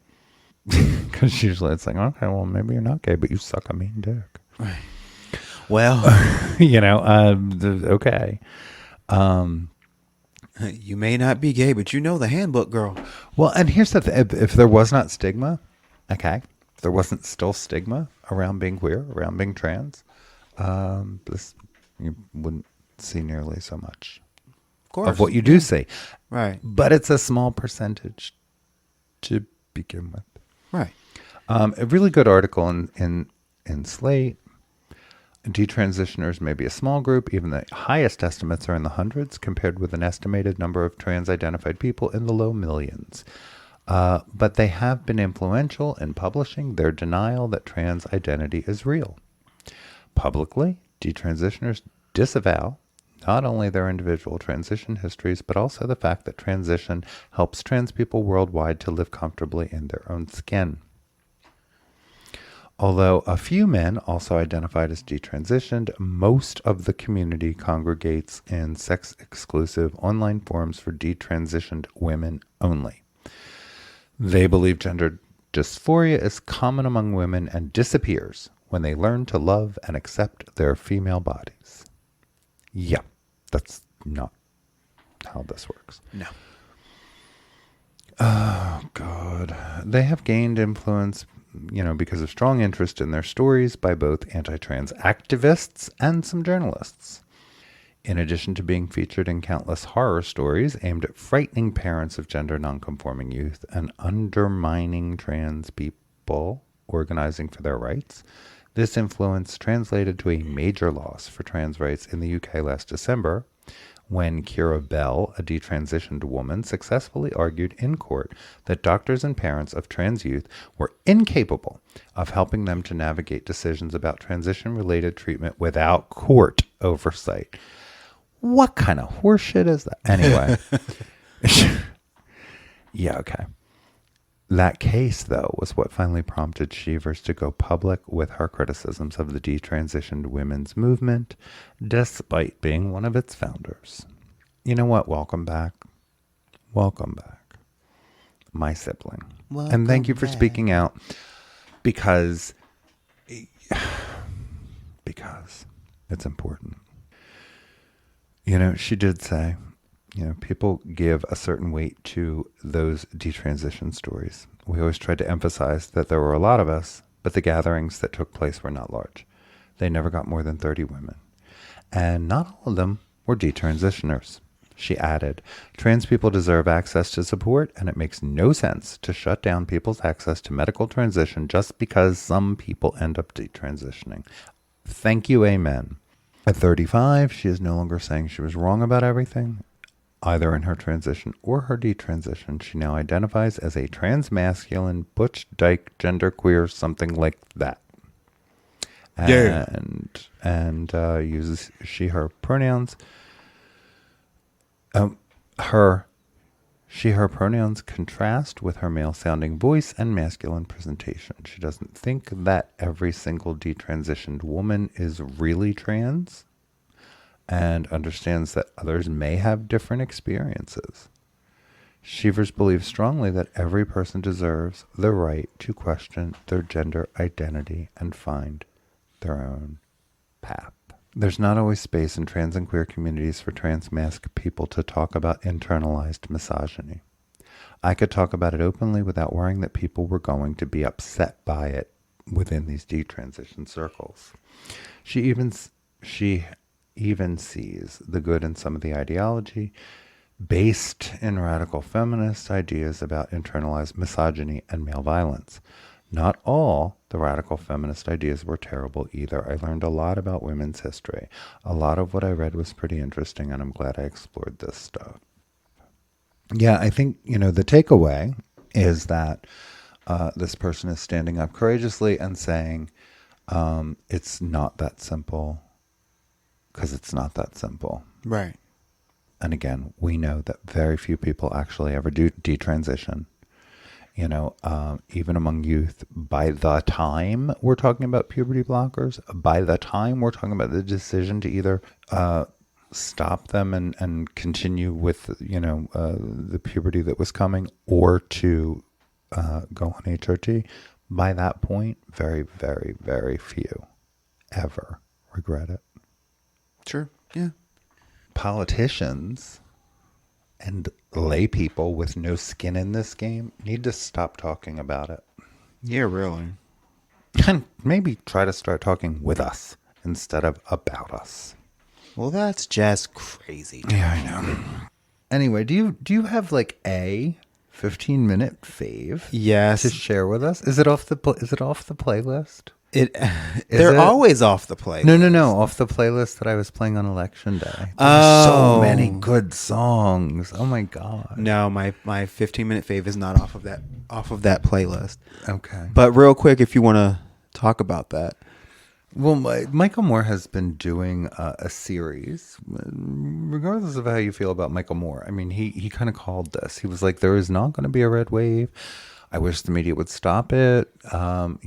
Because usually it's like, okay, well, maybe you're not gay, but you suck a mean dick. Right. Well, You know, okay. you may not be gay, but you know the handbook, girl. Well, and here's the thing. If there was not stigma, okay, if there wasn't still stigma around being queer, around being trans, this, you wouldn't see nearly so much Of course. of what you do see. Right. But it's a small percentage to begin with. Right. A really good article in Slate. Detransitioners may be a small group. Even the highest estimates are in the hundreds, compared with an estimated number of trans-identified people in the low millions. But they have been influential in publishing their denial that trans identity is real. Publicly, detransitioners disavow not only their individual transition histories, but also the fact that transition helps trans people worldwide to live comfortably in their own skin. Although a few men also identified as detransitioned, most of the community congregates in sex-exclusive online forums for detransitioned women only. They believe gender dysphoria is common among women and disappears when they learn to love and accept their female bodies. Yeah, that's not how this works. No. Oh, God. They have gained influence, you know, because of strong interest in their stories by both anti-trans activists and some journalists. In addition to being featured in countless horror stories aimed at frightening parents of gender nonconforming youth and undermining trans people organizing for their rights, this influence translated to a major loss for trans rights in the UK last December, when Kira Bell, a detransitioned woman, successfully argued in court that doctors and parents of trans youth were incapable of helping them to navigate decisions about transition-related treatment without court oversight. What kind of horseshit is that? Anyway. Yeah, okay. That case, though, was what finally prompted Schevers to go public with her criticisms of the detransitioned women's movement, despite being one of its founders. You know what? Welcome back. Welcome back. My sibling. And thank you for speaking out because it's important. You know, she did say, you know, people give a certain weight to those detransition stories. We always tried to emphasize that there were a lot of us, but the gatherings that took place were not large. They never got more than 30 women. And not all of them were detransitioners. She added, trans people deserve access to support, and it makes no sense to shut down people's access to medical transition just because some people end up detransitioning. Thank you, amen. At 35, she is no longer saying she was wrong about everything. Either in her transition or her detransition, she now identifies as a transmasculine, butch, dyke, genderqueer, something like that. And uses she, her pronouns. She, her pronouns contrast with her male-sounding voice and masculine presentation. She doesn't think that every single detransitioned woman is really trans, and understands that others may have different experiences. Schevers believes strongly that every person deserves the right to question their gender identity and find their own path. There's not always space in trans and queer communities for trans masc people to talk about internalized misogyny. I could talk about it openly without worrying that people were going to be upset by it within these detransition circles. She even sees the good in some of the ideology based in radical feminist ideas about internalized misogyny and male violence. Not all the radical feminist ideas were terrible either. I learned a lot about women's history. A lot of what I read was pretty interesting, and I'm glad I explored this stuff. Yeah, I think, the takeaway is that this person is standing up courageously and saying, it's not that simple, because it's not that simple. Right. And again, we know that very few people actually ever do detransition. Even among youth, by the time we're talking about puberty blockers, by the time we're talking about the decision to either stop them and continue with, the puberty that was coming, or to go on HRT, by that point, very, very, very few ever regret it. Sure. Yeah. Politicians and lay people with no skin in this game need to stop talking about it. Yeah, really. And maybe try to start talking with us instead of about us. Well, that's just crazy. Yeah, I know. Anyway, do you have like a 15-minute fave? Yes. To share with us? Is it off the playlist? They're always off the playlist. No, off the playlist that I was playing on election day. So many good songs. Oh my god. No, my 15-minute fave is not off of that playlist. Okay. But real quick, if you want to talk about that. Well, Michael Moore has been doing a series, regardless of how you feel about Michael Moore. I mean, he kind of called this. He was like, there is not going to be a red wave. I wish the media would stop it. I'm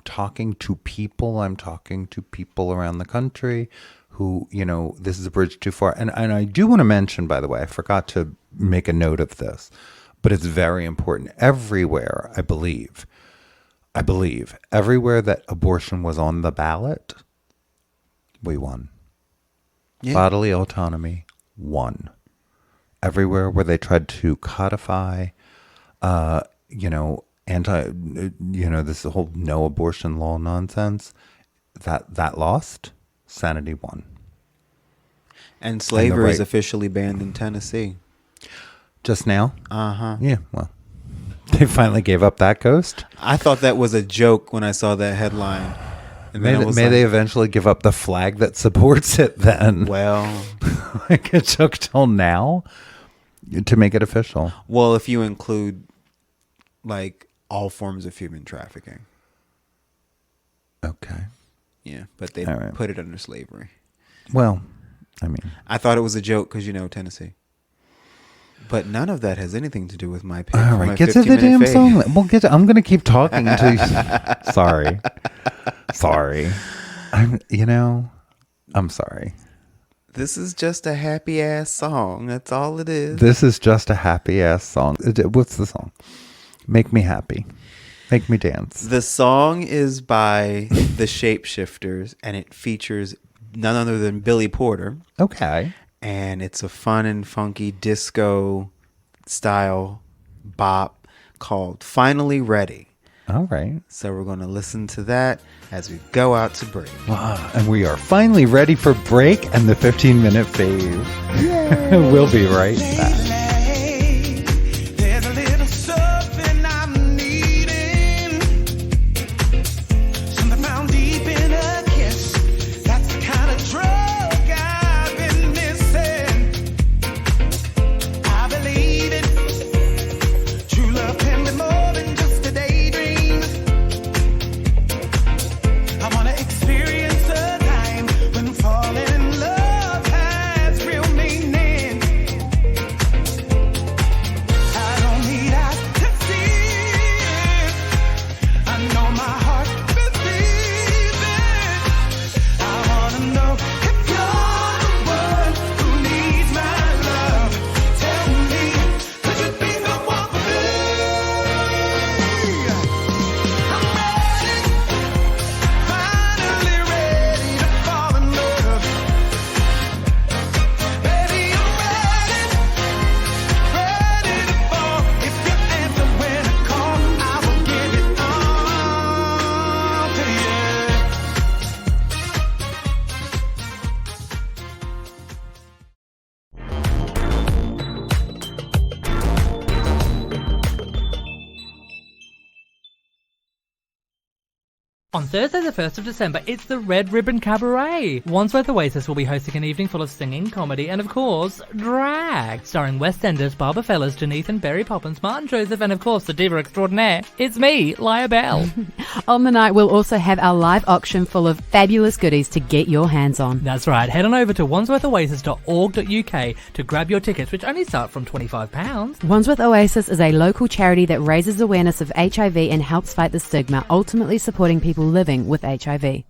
talking to people. I'm talking to people around the country who, this is a bridge too far. And I do want to mention, by the way, I forgot to make a note of this, but it's very important. Everywhere, I believe, everywhere that abortion was on the ballot, we won. Yeah. Bodily autonomy, won. Everywhere where they tried to codify this whole no abortion law nonsense, that lost, sanity won. And slavery is officially banned in Tennessee. Just now? Uh-huh. Yeah, well, they finally gave up that ghost. I thought that was a joke when I saw that headline. And may they eventually give up the flag that supports it then? Well. Like it took till now to make it official. Well, if you include like all forms of human trafficking. Okay. Yeah, but they put it under slavery. Well, I mean, I thought it was a joke because Tennessee. But none of that has anything to do with my pick. All right, get to the damn song. Well, I'm going to keep talking until you... Sorry. I'm sorry. This is just a happy ass song. That's all it is. This is just a happy ass song. What's the song? Make me happy. Make me dance. The song is by the Shapeshifters, and it features none other than Billy Porter. Okay. And it's a fun and funky disco style bop called Finally Ready. All right. So we're going to listen to that as we go out to break. Wow. And we are finally ready for break and the 15-minute fave. We'll be right back. On Thursday the 1st of December, it's the Red Ribbon Cabaret. Wandsworth Oasis will be hosting an evening full of singing, comedy, and of course, drag. Starring West Enders, Barbara Fellas, Janeth and Barry Poppins, Martin Joseph, and of course, the diva extraordinaire. It's me, Lyra Bell. On the night, we'll also have our live auction full of fabulous goodies to get your hands on. That's right, head on over to wandsworthoasis.org.uk to grab your tickets, which only start from £25. Wandsworth Oasis is a local charity that raises awareness of HIV and helps fight the stigma, ultimately supporting people living with HIV.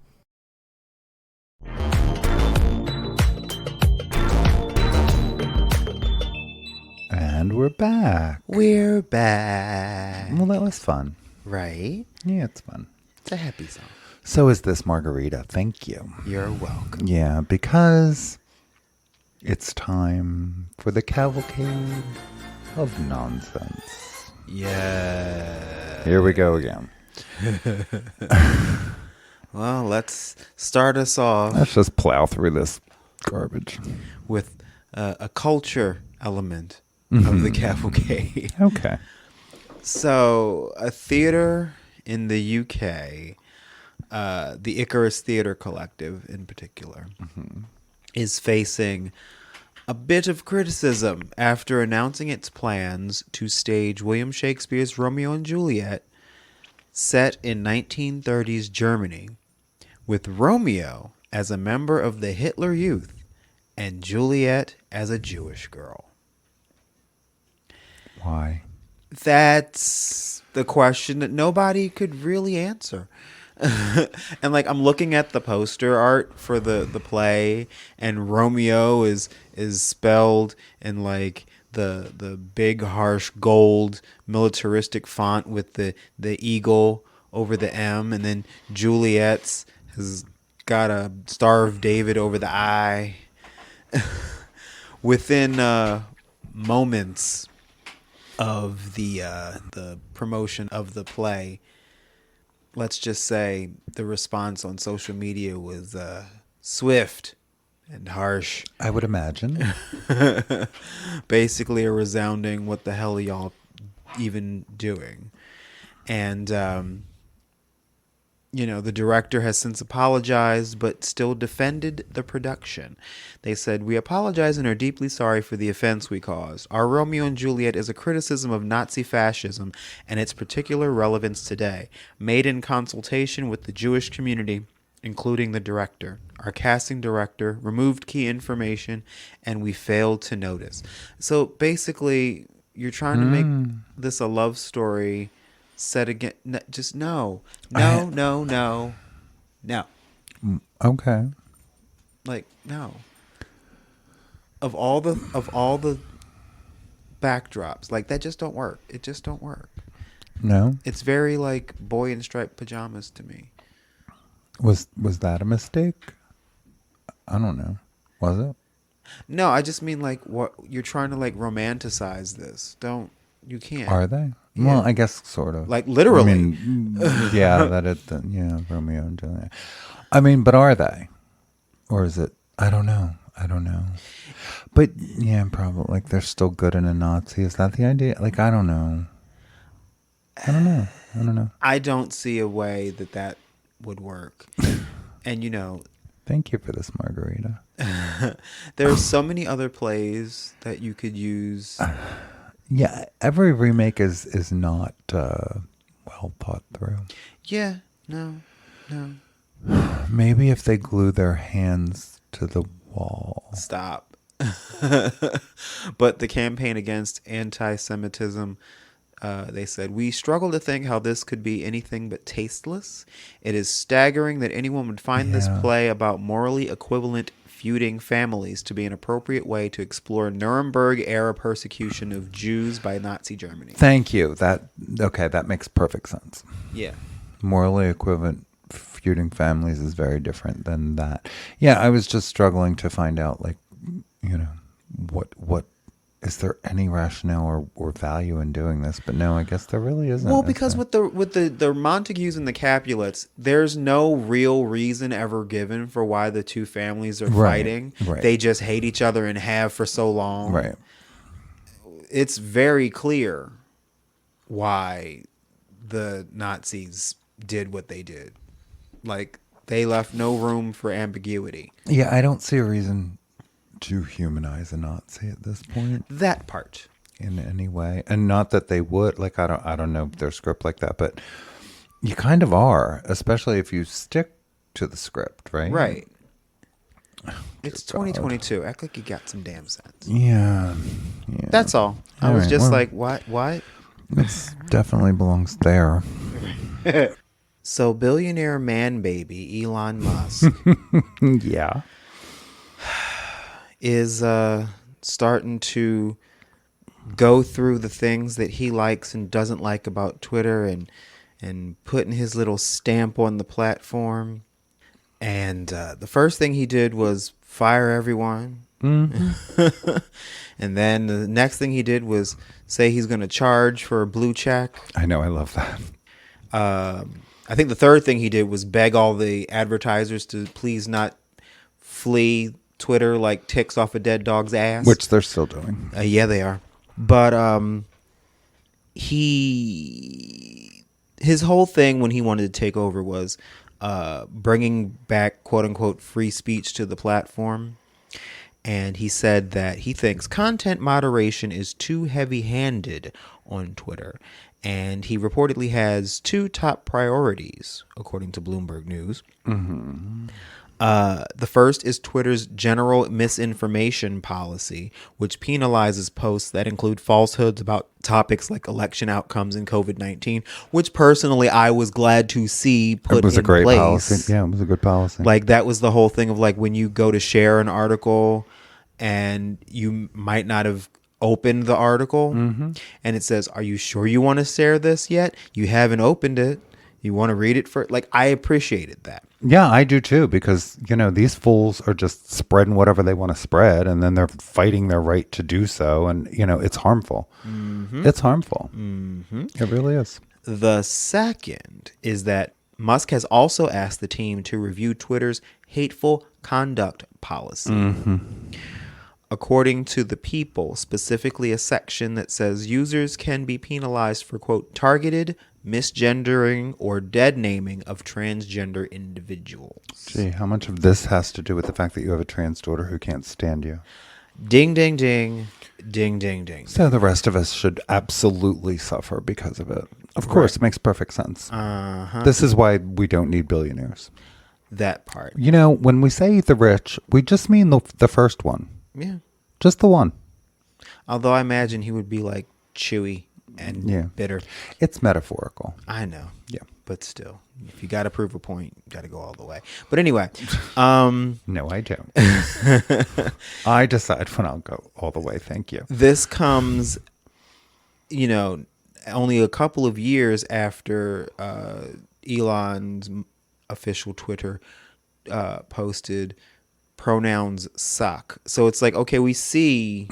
And we're back. We're back. Well, that was fun. Right? Yeah, it's fun. It's a happy song. So is this margarita. Thank you. You're welcome. Yeah, because it's time for the cavalcade of nonsense. Yeah. Here we go again. Well, let's start us off Let's just plow through this garbage. with a culture element of the cavalcade. Okay. So, a theater in the UK, the Icarus Theater Collective in particular, is facing a bit of criticism after announcing its plans to stage William Shakespeare's Romeo and Juliet set in 1930s Germany, with Romeo as a member of the Hitler Youth and Juliet as a Jewish girl. Why? That's the question that nobody could really answer. And like, I'm looking at the poster art for the play, and Romeo is spelled in like the big harsh gold militaristic font with the eagle over the M, and then Juliet's has got a Star of David over the I. Within moments of the promotion of the play, let's just say the response on social media was swift and harsh. I would imagine. Basically a resounding, what the hell are y'all even doing? And the director has since apologized, but still defended the production. They said, "We apologize and are deeply sorry for the offense we caused. Our Romeo and Juliet is a criticism of Nazi fascism and its particular relevance today, made in consultation with the Jewish community, including the director. Our casting director removed key information, and we failed to notice." So basically, you're trying to make this a love story set again. Just no. Okay. Like, no. Of all the backdrops, like, that just don't work. It just don't work. No? It's very like boy in striped pajamas to me. Was that a mistake? I don't know. Was it? No, I just mean like, what you're trying to like romanticize this. You can't. Are they? Yeah. Well, I guess sort of. Like literally. I mean, yeah, Romeo and Juliet. I mean, but are they? Or is it? I don't know. But yeah, probably. Like, they're still good in a Nazi. Is that the idea? Like, I don't know. I don't see a way that would work. And Thank you for this margarita. there are so many other plays that you could use. Yeah, every remake is not well thought through. Yeah, no. Maybe if they glue their hands to the wall. Stop. But the campaign against anti-Semitism, they said, "We struggle to think how this could be anything but tasteless. It is staggering that anyone would find this play about morally equivalent feuding families to be an appropriate way to explore Nuremberg-era persecution of Jews by Nazi Germany." Thank you. That makes perfect sense. Yeah. Morally equivalent feuding families is very different than that. Yeah, I was just struggling to find out, like, what is there any rationale or value in doing this? But no, I guess there really isn't. Well, because with the Montagues and the Capulets, there's no real reason ever given for why the two families are fighting. Right. They just hate each other and have for so long. Right. It's very clear why the Nazis did what they did. Like, they left no room for ambiguity. Yeah, I don't see a reason to humanize a Nazi at this point That part. in any way. And not that they would, like, I don't know their script like that, but you kind of are, especially if you stick to the script, right? Right. It's 2022. Act like you got some damn sense. Yeah. That's all. I All was right, just well. like, what? It definitely belongs there. So, billionaire man baby Elon Musk Yeah. is starting to go through the things that he likes and doesn't like about Twitter and putting his little stamp on the platform. And the first thing he did was fire everyone. Mm-hmm. And then the next thing he did was say he's going to charge for a blue check. I know, I love that. I think the third thing he did was beg all the advertisers to please not flee Twitter like ticks off a dead dog's ass. Which they're still doing. Yeah, they are. But his whole thing when he wanted to take over was bringing back quote unquote free speech to the platform. And he said that he thinks content moderation is too heavy-handed on Twitter. And he reportedly has two top priorities, according to Bloomberg News. Mm-hmm. The first is Twitter's general misinformation policy, which penalizes posts that include falsehoods about topics like election outcomes and COVID-19, which personally I was glad to see put in place. It was a great policy. Yeah, it was a good policy. Like, that was the whole thing of like when you go to share an article and you might not have opened the article and it says, are you sure you want to share this yet? You haven't opened it. You want to read it first? Like, I appreciated that. Yeah, I do too, because, these fools are just spreading whatever they want to spread, and then they're fighting their right to do so. And, it's harmful. Mm-hmm. It's harmful. Mm-hmm. It really is. The second is that Musk has also asked the team to review Twitter's hateful conduct policy. Mm-hmm. According to The People, specifically a section that says users can be penalized for, quote, targeted misgendering or dead naming of transgender individuals. Gee, how much of this has to do with the fact that you have a trans daughter who can't stand you? Ding, ding, ding. Ding, ding, ding. So the rest of us should absolutely suffer because of it. Of course, it makes perfect sense. Uh-huh. This is why we don't need billionaires. That part. When we say the rich, we just mean the first one. Yeah. Just the one. Although I imagine he would be like chewy and bitter. It's metaphorical. I know. Yeah. But still, if you got to prove a point, you got to go all the way. But anyway. No, I don't. I decide when I'll go all the way. Thank you. This comes, only a couple of years after Elon's official Twitter posted pronouns suck. So it's like, okay, we see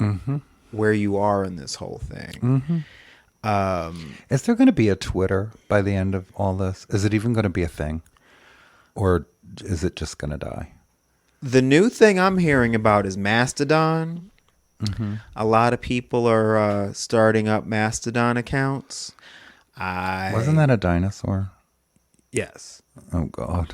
where you are in this whole thing. Mm-hmm. Is there going to be a Twitter by the end of all this? Is it even going to be a thing? Or is it just going to die? The new thing I'm hearing about is Mastodon. Mm-hmm. A lot of people are starting up Mastodon accounts. Wasn't that a dinosaur? Yes. Oh, God.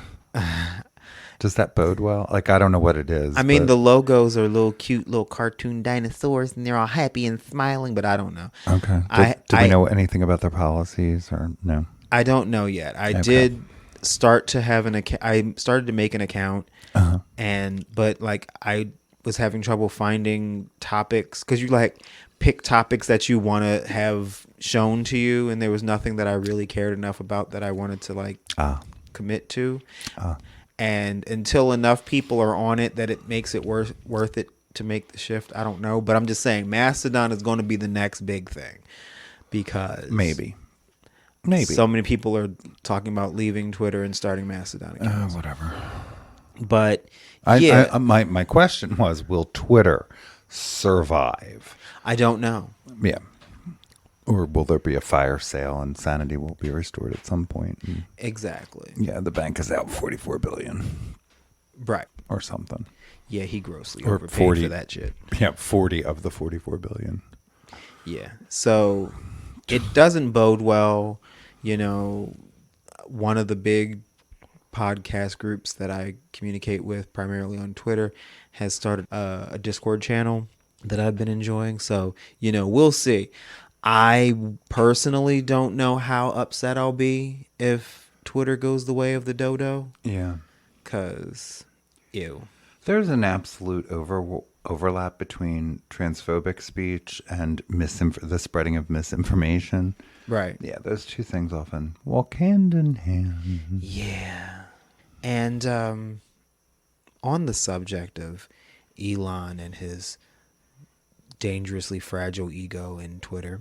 Does that bode well? Like, I don't know what it is. I mean, the logos are little cute little cartoon dinosaurs, and they're all happy and smiling, but I don't know. Okay. Do we know anything about their policies or no? I don't know yet. I did start to have an account. I started to make an account, but like I was having trouble finding topics because you like pick topics that you want to have shown to you, and there was nothing that I really cared enough about that I wanted to like commit to. And until enough people are on it that it makes it worth it to make the shift, I don't know. But I'm just saying Mastodon is going to be the next big thing because maybe so many people are talking about leaving Twitter and starting Mastodon accounts. Whatever. But my question was, will Twitter survive? I don't know. Yeah. Or will there be a fire sale and sanity will be restored at some point? Exactly. Yeah, the bank is out $44 billion. Right. Or something. Yeah, he grossly or overpaid 40, for that shit. Yeah, 40 of the $44 billion. Yeah. So it doesn't bode well. One of the big podcast groups that I communicate with primarily on Twitter has started a Discord channel that I've been enjoying. So, we'll see. I personally don't know how upset I'll be if Twitter goes the way of the dodo. Yeah. Because, ew. There's an absolute overlap between transphobic speech and the spreading of misinformation. Right. Yeah, those two things often walk hand in hand. Yeah. And on the subject of Elon and his dangerously fragile ego in Twitter,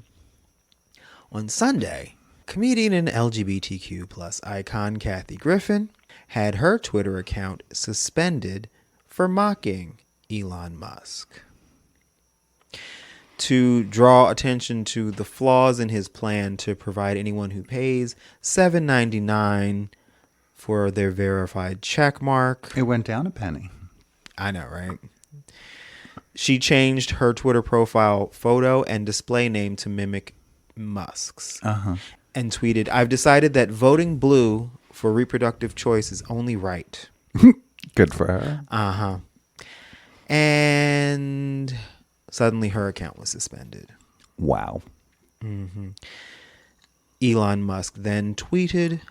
on Sunday, comedian and LGBTQ plus icon Kathy Griffin had her Twitter account suspended for mocking Elon Musk. To draw attention to the flaws in his plan to provide anyone who pays $7.99 for their verified check mark. It went down a penny. I know, right? She changed her Twitter profile photo and display name to mimic Musk's. And tweeted, "I've decided that voting blue for reproductive choice is only right." Good for her. And suddenly her account was suspended. Wow. Elon Musk then tweeted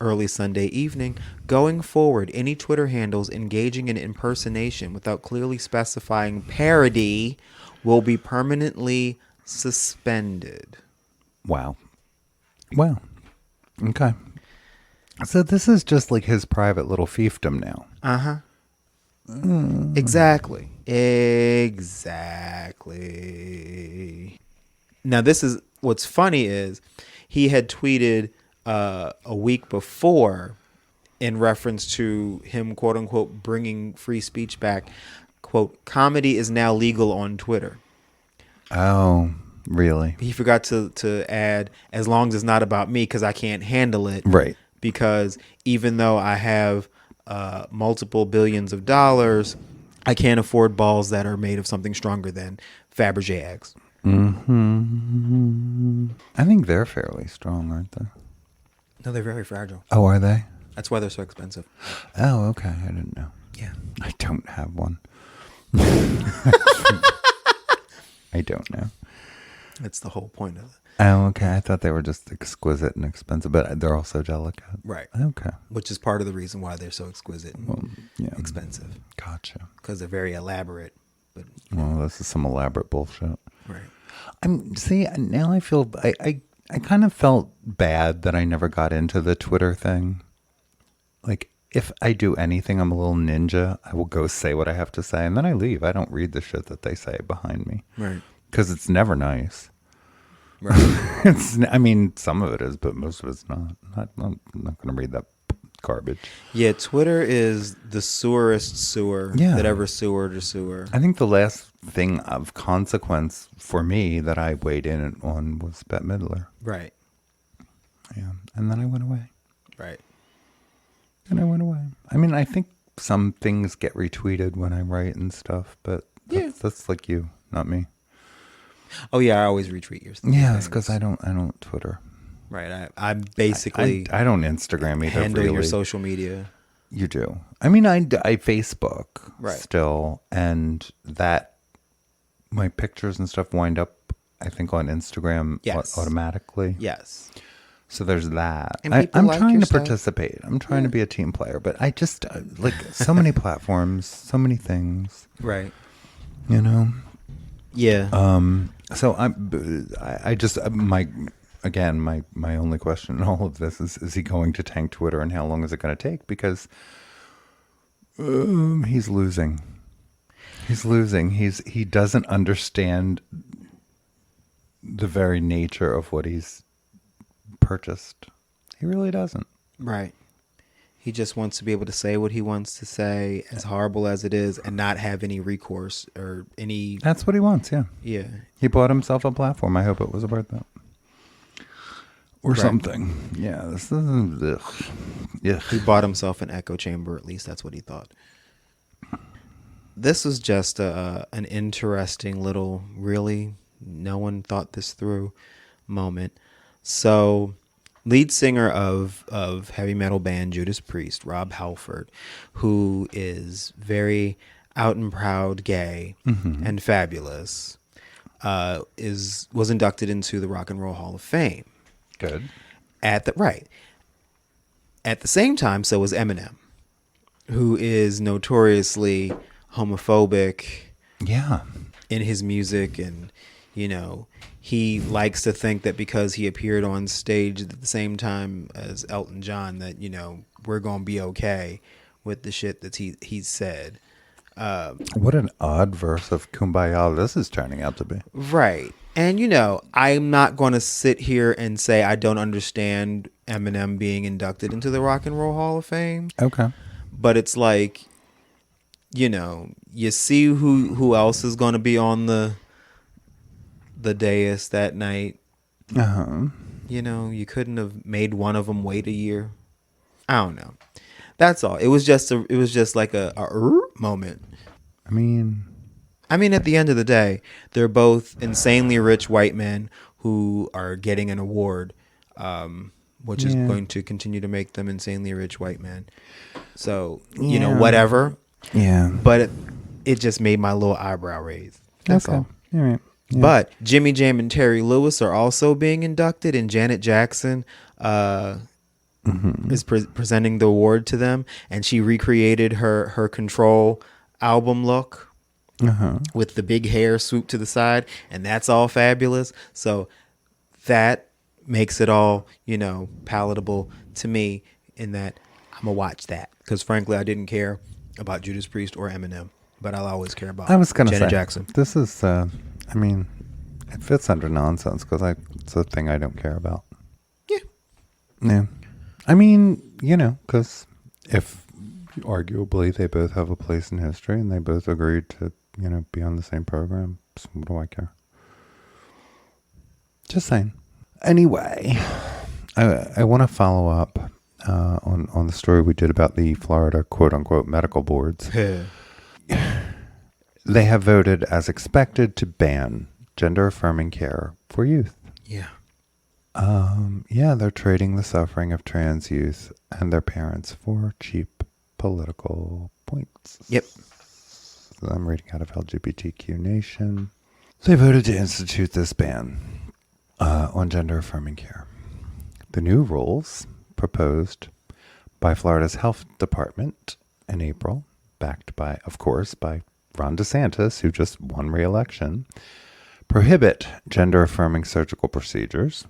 early Sunday evening, "Going forward, any Twitter handles engaging in impersonation without clearly specifying parody will be permanently suspended." Wow. Okay. So this is just like his private little fiefdom now. Exactly. Now, this is what's funny is he had tweeted a week before in reference to him, quote unquote, bringing free speech back. Quote, "Comedy is now legal on Twitter." Oh, really? He forgot to add, "as long as it's not about me, because I can't handle it." Right. Because even though I have multiple billions of dollars, I can't afford balls that are made of something stronger than Fabergé eggs. I think they're fairly strong, aren't they? No, they're very fragile. Oh, are they? That's why they're so expensive. Oh, okay. I didn't know. Yeah. I don't have one. I don't know. That's the whole point of it. Oh, okay. I thought they were just exquisite and expensive, but they're also delicate. Right. Okay. Which is part of the reason why they're so exquisite and expensive. Gotcha. Because they're very elaborate. But Well, this is some elaborate bullshit. right. See, now I feel, I kind of felt bad that I never got into the Twitter thing. Like, if I do anything, I'm a little ninja. I will go say what I have to say, and then I leave. I don't read the shit that they say behind me. Right. Because it's never nice. Right. I mean, some of it is, but most of it's not. I'm not going to read that garbage. Yeah, Twitter is the sewerest sewer that ever sewered or sewer. I think the last thing of consequence for me that I weighed in on was Bette Midler. Right. Yeah. And then I went away. Right. I mean, I think some things get retweeted when I write and stuff, but that's like you, not me. Oh yeah, I always retweet your stuff. Yeah, it's because I don't Twitter. Right. I basically I don't Instagram either. handle really. your social media. You do. I mean, I Facebook Right. still, and that my pictures and stuff wind up, I think, on Instagram automatically. Yes. So there's that. And I'm people like trying your to stuff. participate. I'm trying to be a team player, but I just like so many platforms, so many things. Right. You know. Yeah. So I just my only question in all of this is he going to tank Twitter, and how long is it going to take? Because he's losing. He doesn't understand the very nature of what he's purchased. He really doesn't. Right. He just wants to be able to say what he wants to say, as horrible as it is, and not have any recourse or any. That's what he wants. Yeah. Yeah. He bought himself a platform. I hope it was about that. Or something. Yeah. This is. Ugh. He bought himself an echo chamber. At least that's what he thought. This was just an interesting little, really, no one thought this through moment. So lead singer of heavy metal band Judas Priest, Rob Halford, who is very out and proud gay and fabulous, was inducted into the Rock and Roll Hall of Fame. Good. At the same time, so was Eminem, who is notoriously homophobic Yeah. in his music, and he likes to think that because he appeared on stage at the same time as Elton John that we're gonna be okay with the shit that he said. What an odd verse of Kumbaya this is turning out to be. Right. And I'm not going to sit here and say I don't understand Eminem being inducted into the Rock and Roll Hall of Fame, Okay. but it's like you see who else is going to be on the dais that night. You couldn't have made one of them wait a year. I don't know. That's all. It was just like a moment. I mean, at the end of the day, they're both insanely rich white men who are getting an award, which is going to continue to make them insanely rich white men. So, whatever. Yeah. But it just made my little eyebrow raise. That's all. All right. Yeah. But Jimmy Jam and Terry Lewis are also being inducted, and Janet Jackson is presenting the award to them, and she recreated her Control album look with the big hair swooped to the side, and that's all fabulous. So that makes it all palatable to me, in that I'm gonna watch that, because frankly I didn't care about Judas Priest or Eminem, but I'll always care about Janet Jackson. This is it fits under nonsense because it's a thing I don't care about. Yeah. I mean, because if arguably they both have a place in history and they both agreed to, be on the same program, so what do I care? Just saying. Anyway, I want to follow up on the story we did about the Florida quote-unquote medical boards. They have voted as expected to ban gender-affirming care for youth. Yeah. They're trading the suffering of trans youth and their parents for cheap political points. Yep. So I'm reading out of LGBTQ Nation. They voted to institute this ban on gender-affirming care. The new rules, proposed by Florida's Health Department in April, backed by, of course, by Ron DeSantis, who just won re-election, prohibit gender-affirming surgical procedures,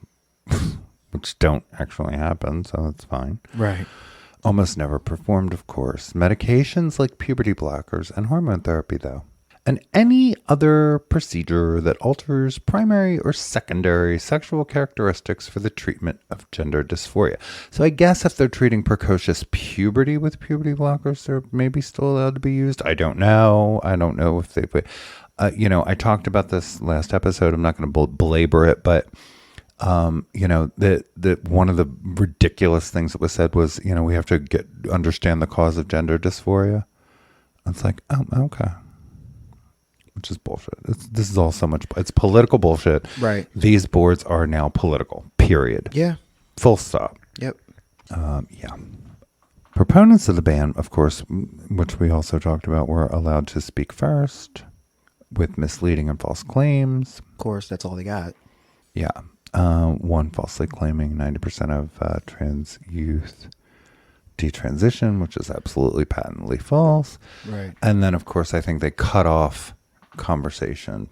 which don't actually happen, so that's fine. Right. Almost never performed, of course. Medications like puberty blockers and hormone therapy, though. And any other procedure that alters primary or secondary sexual characteristics for the treatment of gender dysphoria. So I guess if they're treating precocious puberty with puberty blockers, they're maybe still allowed to be used. I don't know. I don't know if they... I talked about this last episode. I'm not going to belabor it, but... that one of the ridiculous things that was said was, we have to understand the cause of gender dysphoria. It's like, oh, okay. Which is bullshit. This is all so much, it's political bullshit. Right. These boards are now political, period. Yeah. Full stop. Yep. Yeah. Proponents of the ban, of course, which we also talked about, were allowed to speak first with misleading and false claims. Of course, that's all they got. Yeah. One falsely claiming 90% of trans youth detransition, which is absolutely patently false. Right. And then, of course, I think they cut off conversation,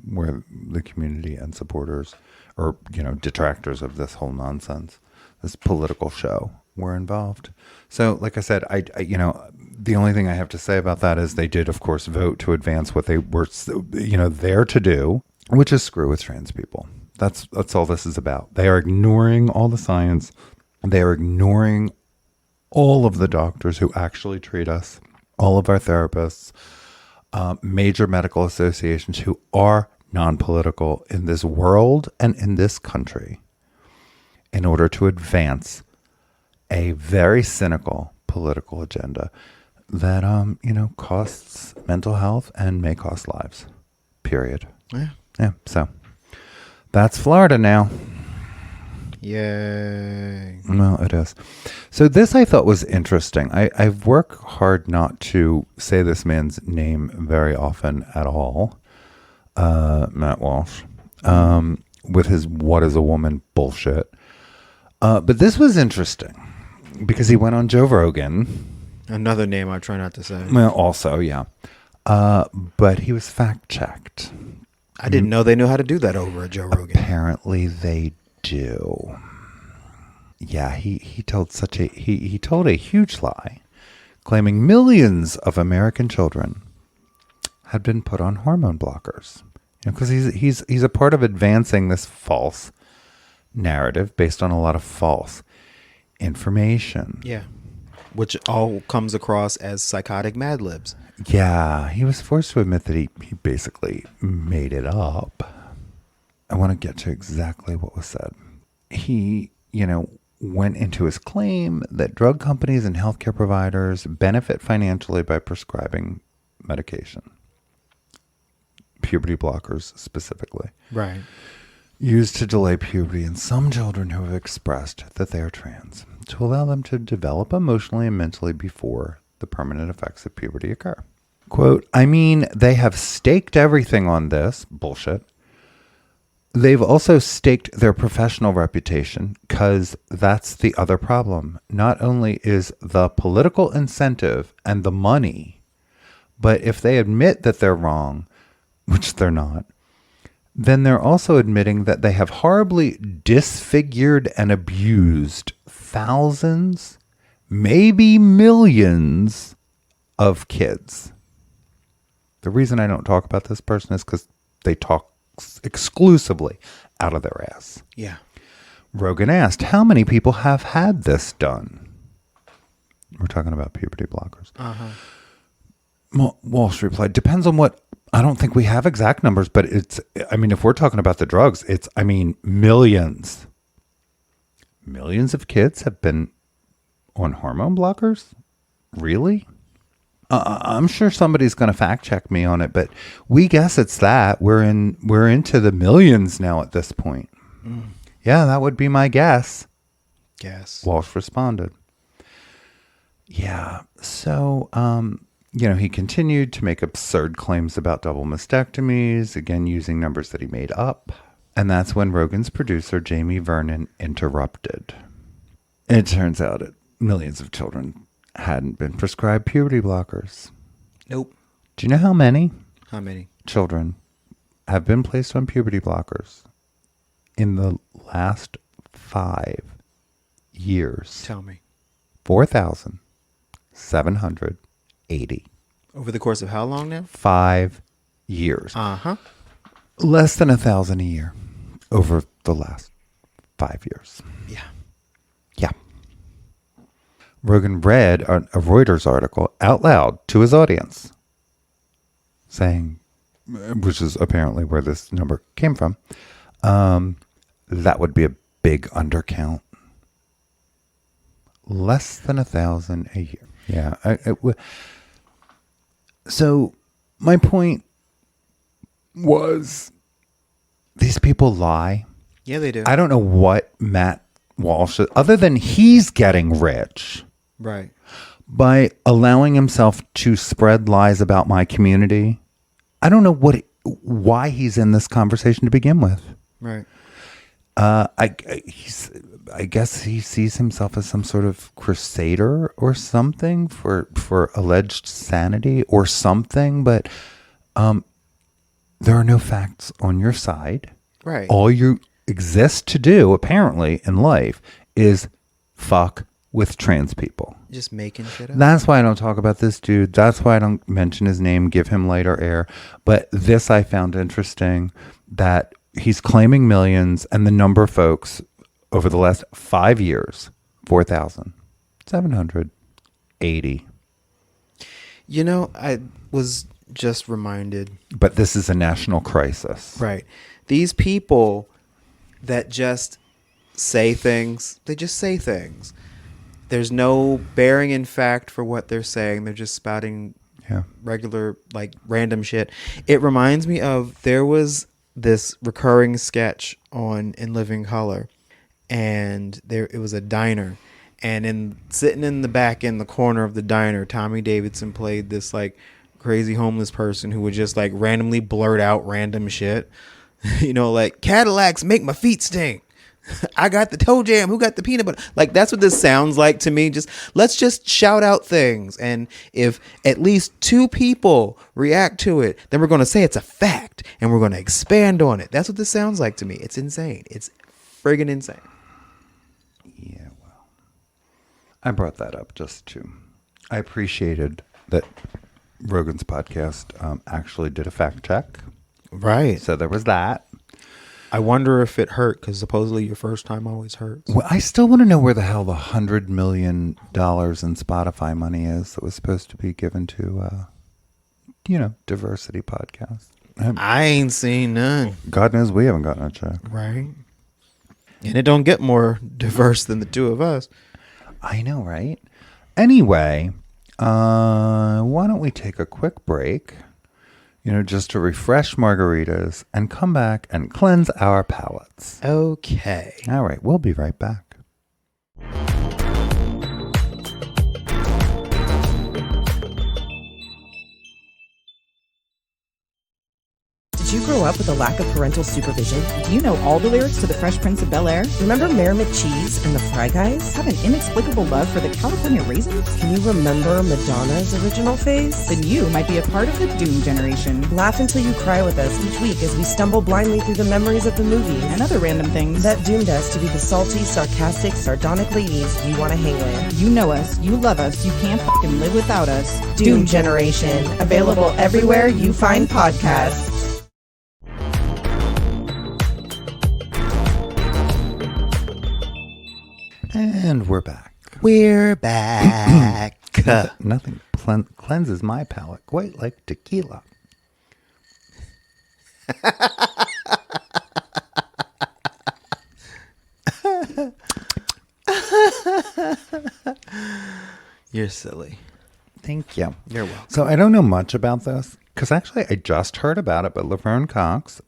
where the community and supporters or, detractors of this whole nonsense, this political show, were involved. So, like I said, I the only thing I have to say about that is they did, of course, vote to advance what they were, there to do, which is screw with trans people. That's all this is about. They are ignoring all the science. They are ignoring all of the doctors who actually treat us, all of our therapists, major medical associations who are non-political in this world and in this country, in order to advance a very cynical political agenda that, costs mental health and may cost lives, period. Yeah. Yeah, so... That's Florida now. Yay. Well, it is. So this I thought was interesting. I work hard not to say this man's name very often at all. Matt Walsh. With his "what is a woman" bullshit. But this was interesting because he went on Joe Rogan. Another name I try not to say. Well, also, yeah. But he was fact checked. I didn't know they knew how to do that over at Joe Rogan. Apparently they do. Yeah, he told he told a huge lie, claiming millions of American children had been put on hormone blockers. Because he's a part of advancing this false narrative based on a lot of false information. Yeah. Which all comes across as psychotic Mad Libs. Yeah, he was forced to admit that he basically made it up. I want to get to exactly what was said. He, went into his claim that drug companies and healthcare providers benefit financially by prescribing medication. Puberty blockers specifically. Right. Used to delay puberty in some children who have expressed that they are trans, to allow them to develop emotionally and mentally before the permanent effects of puberty occur. Quote, I mean, they have staked everything on this. Bullshit. They've also staked their professional reputation, because that's the other problem. Not only is the political incentive and the money, but if they admit that they're wrong, which they're not, then they're also admitting that they have horribly disfigured and abused thousands, maybe millions of kids. The reason I don't talk about this person is because they talk exclusively out of their ass. Yeah. Rogan asked, how many people have had this done? We're talking about puberty blockers. Walsh replied, depends on what. I don't think we have exact numbers, but if we're talking about the drugs, millions. Millions of kids have been on hormone blockers? Really? I'm sure somebody's going to fact check me on it, but we guess it's that. We're into the millions now at this point. Yeah, that would be my guess. Walsh responded. Yeah. So, he continued to make absurd claims about double mastectomies, again, using numbers that he made up. And that's when Rogan's producer, Jamie Vernon, interrupted. It turns out that millions of children hadn't been prescribed puberty blockers. Nope. Do you know how many? How many? Children have been placed on puberty blockers in the last 5 years? Tell me. 4,780. Over the course of how long now? 5 years. Less than 1,000 a year over the last 5 years. Yeah. Yeah. Rogan read a Reuters article out loud to his audience, saying, which is apparently where this number came from, that would be a big undercount. Less than 1,000 a year. Yeah. So my point was, these people lie. Yeah, they do. I don't know what Matt Walsh, other than he's getting rich. Right. By allowing himself to spread lies about my community. I don't know why he's in this conversation to begin with. Right. I guess he sees himself as some sort of crusader or something for alleged sanity or something, but there are no facts on your side. Right. All you exist to do, apparently, in life is fuck with trans people. Just making shit up. That's why I don't talk about this dude. That's why I don't mention his name, give him lighter air. But this I found interesting, that he's claiming millions, and the number of folks over the last 5 years, 4,780. I was just reminded. But this is a national crisis. Right. These people that just say things, they just say things. There's no bearing in fact for what they're saying. They're just spouting regular, random shit. It reminds me of, there was this recurring sketch on In Living Color, and it was a diner, and sitting in the back in the corner of the diner, Tommy Davidson played this like crazy homeless person who would just like randomly blurt out random shit. Like Cadillacs make my feet stink. I got the toe jam. Who got the peanut butter? Like, that's what this sounds like to me. Let's just shout out things. And if at least 2 people react to it, then we're going to say it's a fact and we're going to expand on it. That's what this sounds like to me. It's insane. It's friggin' insane. Yeah, well, I brought that up I appreciated that Rogan's podcast actually did a fact check. Right. So there was that. I wonder if it hurt, because supposedly your first time always hurts. Well, I still want to know where the hell the $100 million in Spotify money is that was supposed to be given to, diversity podcasts. I ain't seen none. God knows we haven't gotten a check. Right. And it don't get more diverse than the 2 of us. I know, right? Anyway, why don't we take a quick break, just to refresh margaritas and come back and cleanse our palates. Okay. All right, we'll be right back. Did you grow up with a lack of parental supervision? Do you know all the lyrics to The Fresh Prince of Bel-Air? Remember Mayor McCheese and the Fry Guys? Have an inexplicable love for the California Raisins? Can you remember Madonna's original phase? Then you might be a part of the Doom generation. Laugh until you cry with us each week as we stumble blindly through the memories of the movies and other random things that doomed us to be the salty, sarcastic, sardonic ladies you want to hang with. You know us, you love us, you can't fucking live without us. Doom Generation, available everywhere you find podcasts. And we're back. We're back. Nothing cleanses my palate quite like tequila. You're silly. Thank you. You're welcome. So I don't know much about this because actually I just heard about it, but Laverne Cox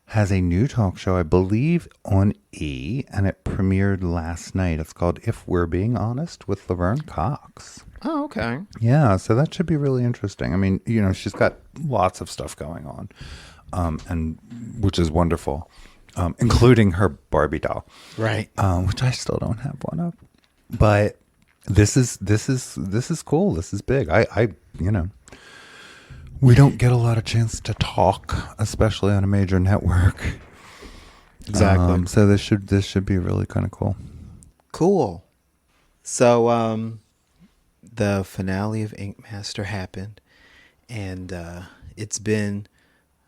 has a new talk show, I believe, on E, and it premiered last night. It's called If We're Being Honest with Laverne Cox. Oh, okay. Yeah, so that should be really interesting. I mean, she's got lots of stuff going on, and which is wonderful, including her Barbie doll, Right. which I still don't have one of. But this is cool. This is big. I we don't get a lot of chance to talk, especially on a major network. Exactly. So this should be really kind of cool. Cool. So the finale of Ink Master happened, and it's been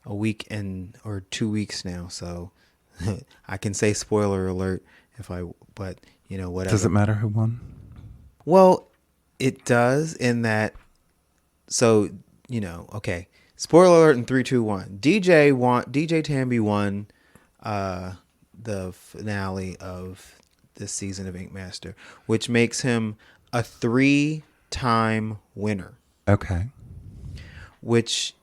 a week or 2 weeks now. So I can say spoiler alert but whatever. Does it matter who won? Well, it does in that. So. Okay. Spoiler alert in 3, 2, 1. DJ Tamby won the finale of this season of Ink Master, which makes him a 3-time winner. Okay. Which,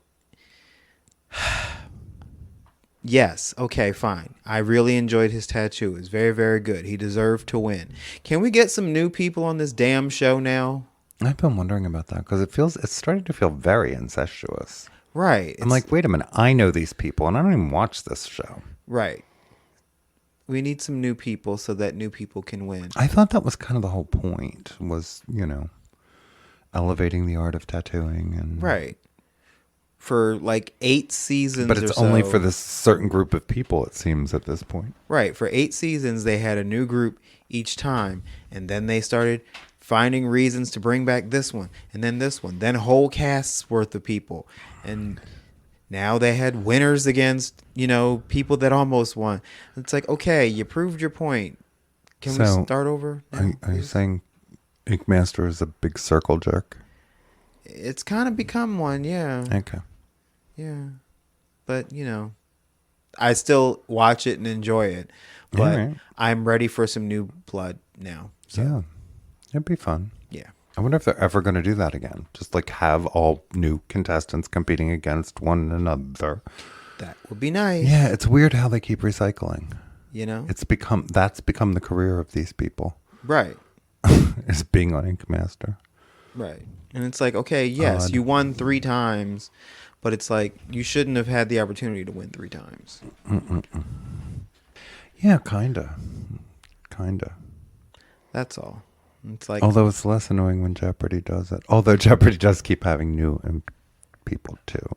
yes, okay, fine. I really enjoyed his tattoo. It was very, very good. He deserved to win. Can we get some new people on this damn show now? I've been wondering about that because it's starting to feel very incestuous. Right. I'm like, wait a minute, I know these people and I don't even watch this show. Right. We need some new people so that new people can win. I thought that was kind of the whole point was, elevating the art of tattooing and right. For like 8 seasons but it's only for this certain group of people, it seems, at this point. Right. For 8 seasons, they had a new group each time. And then they started finding reasons to bring back this one and then this one, then whole casts worth of people. And now they had winners against, people that almost won. It's like, okay, you proved your point. Can we start over now, are you saying Ink Master is a big circle jerk? It's kind of become one, yeah. Okay. Yeah. But, I still watch it and enjoy it. But right. I'm ready for some new blood now. So. Yeah. It'd be fun. Yeah. I wonder if they're ever going to do that again. Just like have all new contestants competing against one another. That would be nice. Yeah, it's weird how they keep recycling. You know? That's become the career of these people. Right. Is being on Ink Master. Right. And it's like, okay, yes, you won 3 times, but it's like you shouldn't have had the opportunity to win 3 times. Yeah, kinda. That's all. It's like, Although it's less annoying when Jeopardy does it. Although Jeopardy does keep having new people too.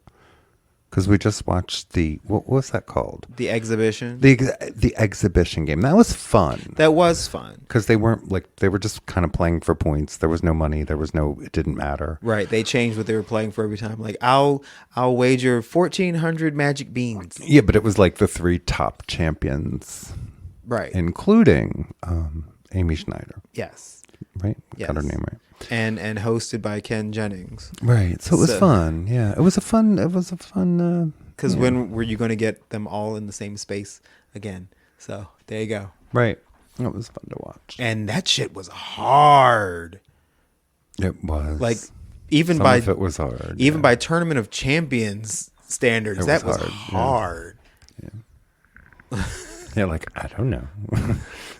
Because we just watched what was that called? the exhibition. The exhibition game. That was fun. That was fun. Because they were just kind of playing for points. There was no money. It didn't matter. Right. They changed what they were playing for every time. Like, I'll wager 1,400 magic beans. Yeah, but it was like the 3 top champions. Right. Including Amy Schneider. Yes. Right? Yes. Got her name right. And hosted by Ken Jennings. Right. So it was fun. Yeah. It was a fun. Because when were you going to get them all in the same space again? So there you go. Right. It was fun to watch. And that shit was hard. It was. Like, even Some by of it was hard. even by Tournament of Champions standards, that was hard. Yeah, like, I don't know.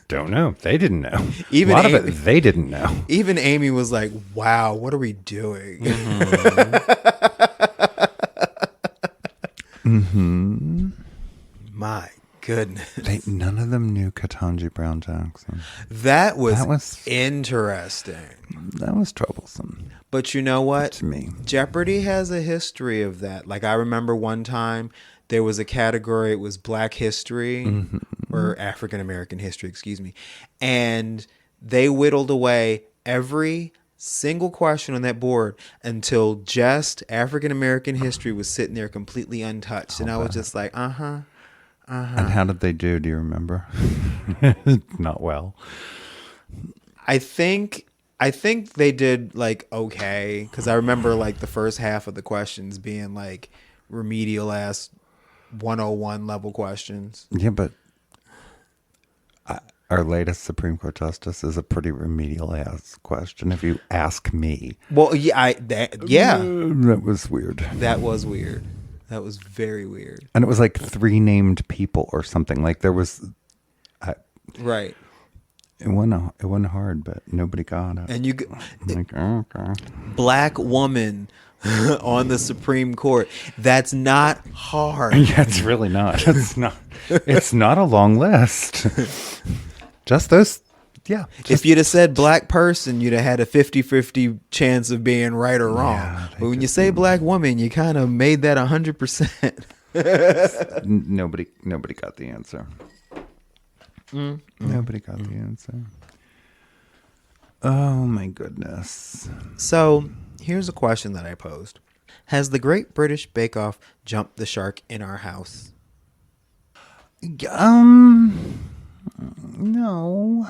Don't know. They didn't know. Even a lot of Amy- it, they didn't know. Even Amy was like, "Wow, what are we doing?" My goodness, None of them knew Ketanji Brown Jackson. that was was- interesting. That was troublesome But you know what? to me. Jeopardy has a history of that. Like, I remember one time there was a category, it was Black history or African American history, excuse me. And they whittled away every single question on that board until just African American history was sitting there completely untouched. And I was just like, And how did they do? Do you remember? Not well. I think they did like okay, because I remember like the first half of the questions being like remedial ass 101 level questions. Yeah, but our latest Supreme Court justice is a pretty remedial ass question, if you ask me. Well, yeah, That was weird. that was weird. That was very weird. And it was like 3 named people or something. Like there was, Right. it wasn't hard, but nobody got it. And you I'm like, oh, okay. Black woman on the Supreme Court. That's not hard. Yeah, it's really not. It's not a long list. Just those. Yeah. If you'd have said black person, you'd have had a 50-50 chance of being right or wrong. Yeah, but when you say black woman, you kind of made that 100%. Nobody got the answer. Nobody got the answer. Oh my goodness. So here's a question that I posed. Has the Great British Bake Off jumped the shark in our house? No.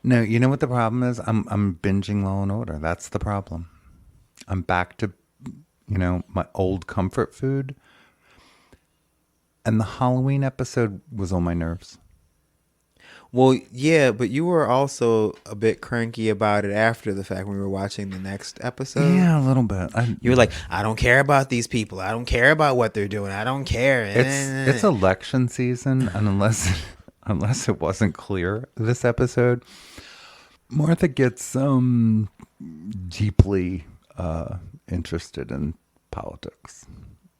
No, you know what the problem is? I'm binging Law and Order. That's the problem. I'm back to, my old comfort food. And the Halloween episode was on my nerves. Well, yeah, but you were also a bit cranky about it after the fact when we were watching the next episode. Yeah, a little bit. You were like, I don't care about these people. I don't care about what they're doing. I don't care. It's election season, and unless it wasn't clear this episode, Martha gets deeply interested in politics.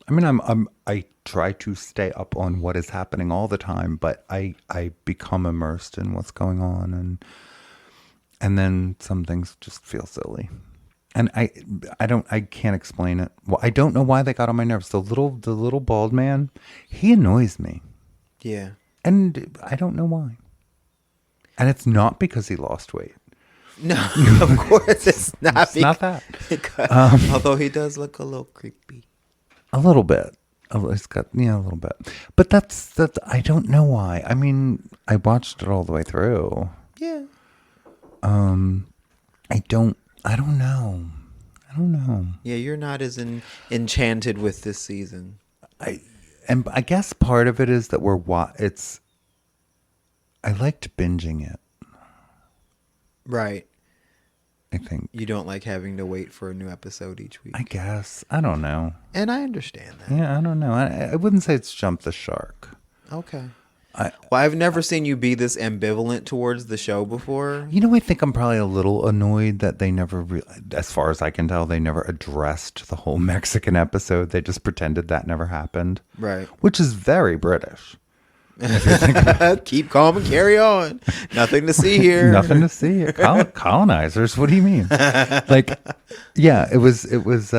I mean, I try to stay up on what is happening all the time, but I become immersed in what's going on, and then some things just feel silly, and I can't explain it. Well, I don't know why they got on my nerves. The little bald man, he annoys me. Yeah. And I don't know why. And it's not because he lost weight. No, of course it's not. It's not that. Although he does look a little creepy. A little bit. It's got, a little bit. But that's I don't know why. I mean, I watched it all the way through. Yeah. I don't know. Yeah, you're not as enchanted with this season. I guess part of it is that I liked binging it. Right. I think. You don't like having to wait for a new episode each week. I guess. I don't know. And I understand that. Yeah, I don't know. I wouldn't say it's jumped the shark. Okay. Well, I've never seen you be this ambivalent towards the show before. I think I'm probably a little annoyed that they never, as far as I can tell, they never addressed the whole Mexican episode. They just pretended that never happened. Right. Which is very British. Keep calm and carry on. Nothing to see here. Nothing to see here. Colonizers. What do you mean? Like, yeah, it was because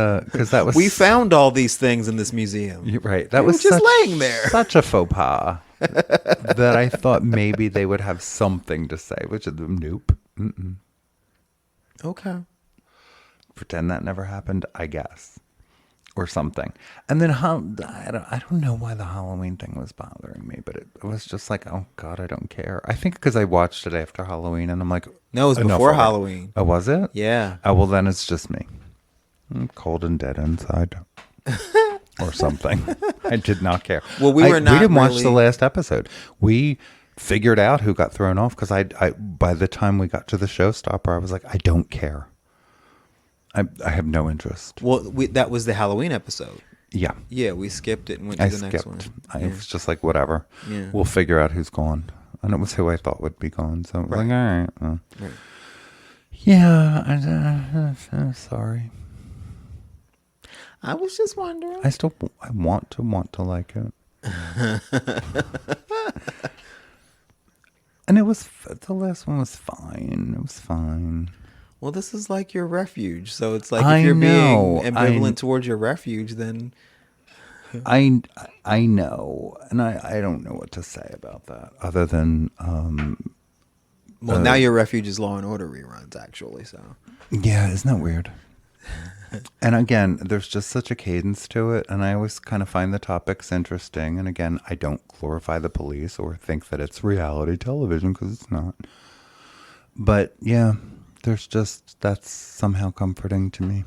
that was. We found all these things in this museum. You're right. That They was were just such, laying there. Such a faux pas that I thought maybe they would have something to say, which is nope. Mm-mm. Okay. Pretend that never happened, I guess, or something. And then I don't know why the Halloween thing was bothering me, but it was just like, oh God, I don't care. I think because I watched it after Halloween, and I'm like, No, it was enough before of it. Halloween. Oh, was it? Yeah. Oh, well, then it's just me. I'm cold and dead inside. Or something. I did not care. Well, we didn't watch the really- last episode. We figured out who got thrown off because I by the time we got to the showstopper, I was like, I don't care. I have no interest. Well, that was the Halloween episode. Yeah. Yeah, we skipped it and went to I the next skipped. one. I Yeah. was just like, whatever. Yeah. We'll figure out who's gone. And it was who I thought would be gone. So I was like, all right. Well. Right. Yeah. Sorry. I was just wondering. I want to like it. And it was, the last one was fine. It was fine. Well, this is like your refuge. So it's like I if you're know. being ambivalent towards your refuge, then I know. And I don't know what to say about that other than, well, now your refuge is Law and Order reruns, actually. So yeah, isn't that weird? And again, there's just such a cadence to it, and I always kind of find the topics interesting. And again, I don't glorify the police or think that it's reality television because it's not. But yeah, that's somehow comforting to me.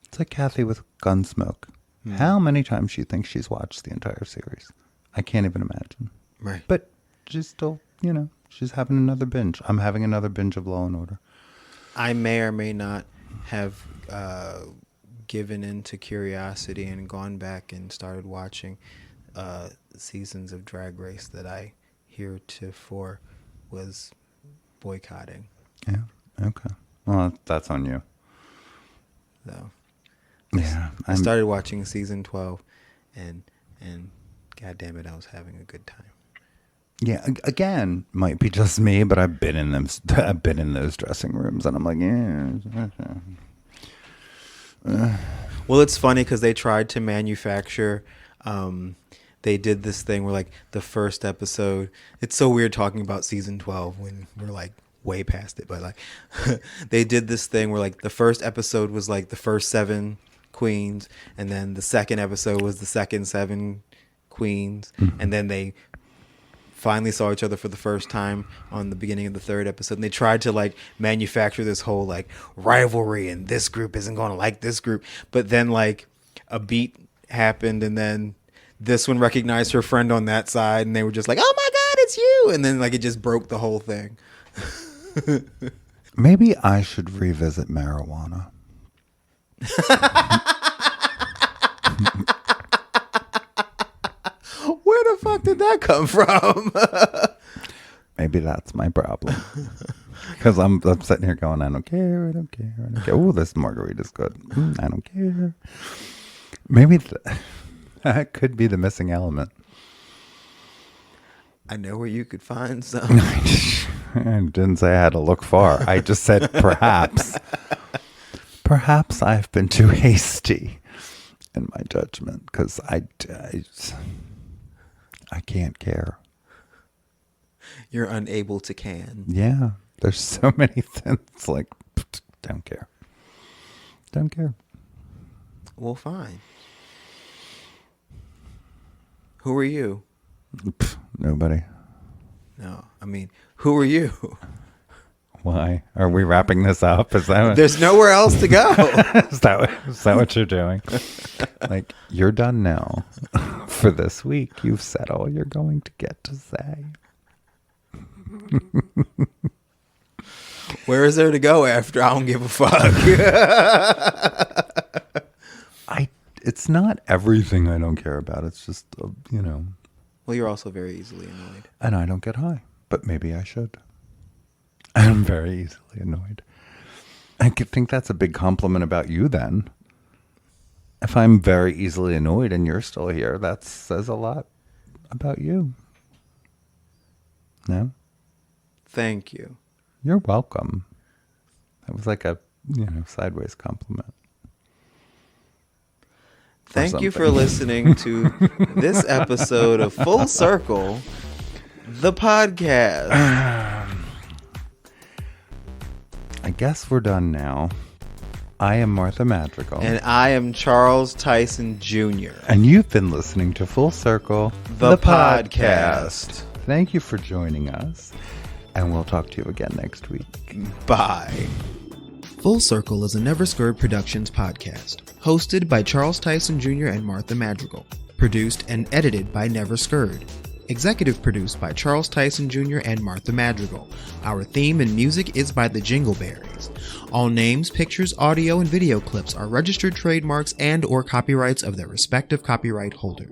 It's like Kathy with Gunsmoke. How many times she thinks she's watched the entire series? I can't even imagine. right. But she's still, she's having another binge. I'm having another binge of Law and Order. I may or may not have given in to curiosity and gone back and started watching seasons of Drag Race that I heretofore was boycotting. Yeah. Okay. Well, that's on you. So Yeah. I started watching season 12, and God damn it, I was having a good time. Yeah. Again, might be just me, but I've been in them. I've been in those dressing rooms, and I'm like, yeah. Well, it's funny because they tried to manufacture. They did this thing where like the first episode. It's so weird talking about season 12 when we're like way past it, but like they did this thing where like the first episode was like the first 7 queens, and then the second episode was the second 7 queens, and then they finally saw each other for the first time on the beginning of the third episode, and they tried to like manufacture this whole like rivalry, and this group isn't going to like this group, but then like a beat happened, and then this one recognized her friend on that side, and they were just like, oh my God, it's you, and then like it just broke the whole thing. Maybe I should revisit marijuana. Where the fuck did that come from? Maybe that's my problem. Because I'm sitting here going, I don't care. Oh, this margarita's good. I don't care. Maybe that could be the missing element. I know where you could find some. I didn't say I had to look far. I just said perhaps. Perhaps I've been too hasty in my judgment because I can't care. You're unable to can. Yeah. There's so many things like, don't care. Don't care. Well, fine. Who are you? Nobody. No, I mean, who are you? Why? Are we wrapping this up? Is that There's nowhere else to go. is that what you're doing? Like, you're done now. For this week, you've said all you're going to get to say. Where is there to go after I don't give a fuck? It's not everything I don't care about. It's just, Well, you're also very easily annoyed. And I don't get high, but maybe I should. I'm very easily annoyed. I think that's a big compliment about you then. If I'm very easily annoyed and you're still here, that says a lot about you. No? Thank you. You're welcome. That was like a, sideways compliment. Thank you for listening to this episode of Full Circle, the podcast. I guess we're done now. I am Martha Madrigal. And I am Charles Tyson Jr. And you've been listening to Full Circle, the podcast. Thank you for joining us. And we'll talk to you again next week. Bye. Full Circle is a Never Scared Productions podcast, hosted by Charles Tyson Jr. and Martha Madrigal, produced and edited by Never Scared, executive produced by Charles Tyson Jr. and Martha Madrigal. Our theme and music is by the Jingleberries. All names, pictures, audio, and video clips are registered trademarks and/or copyrights of their respective copyright holders.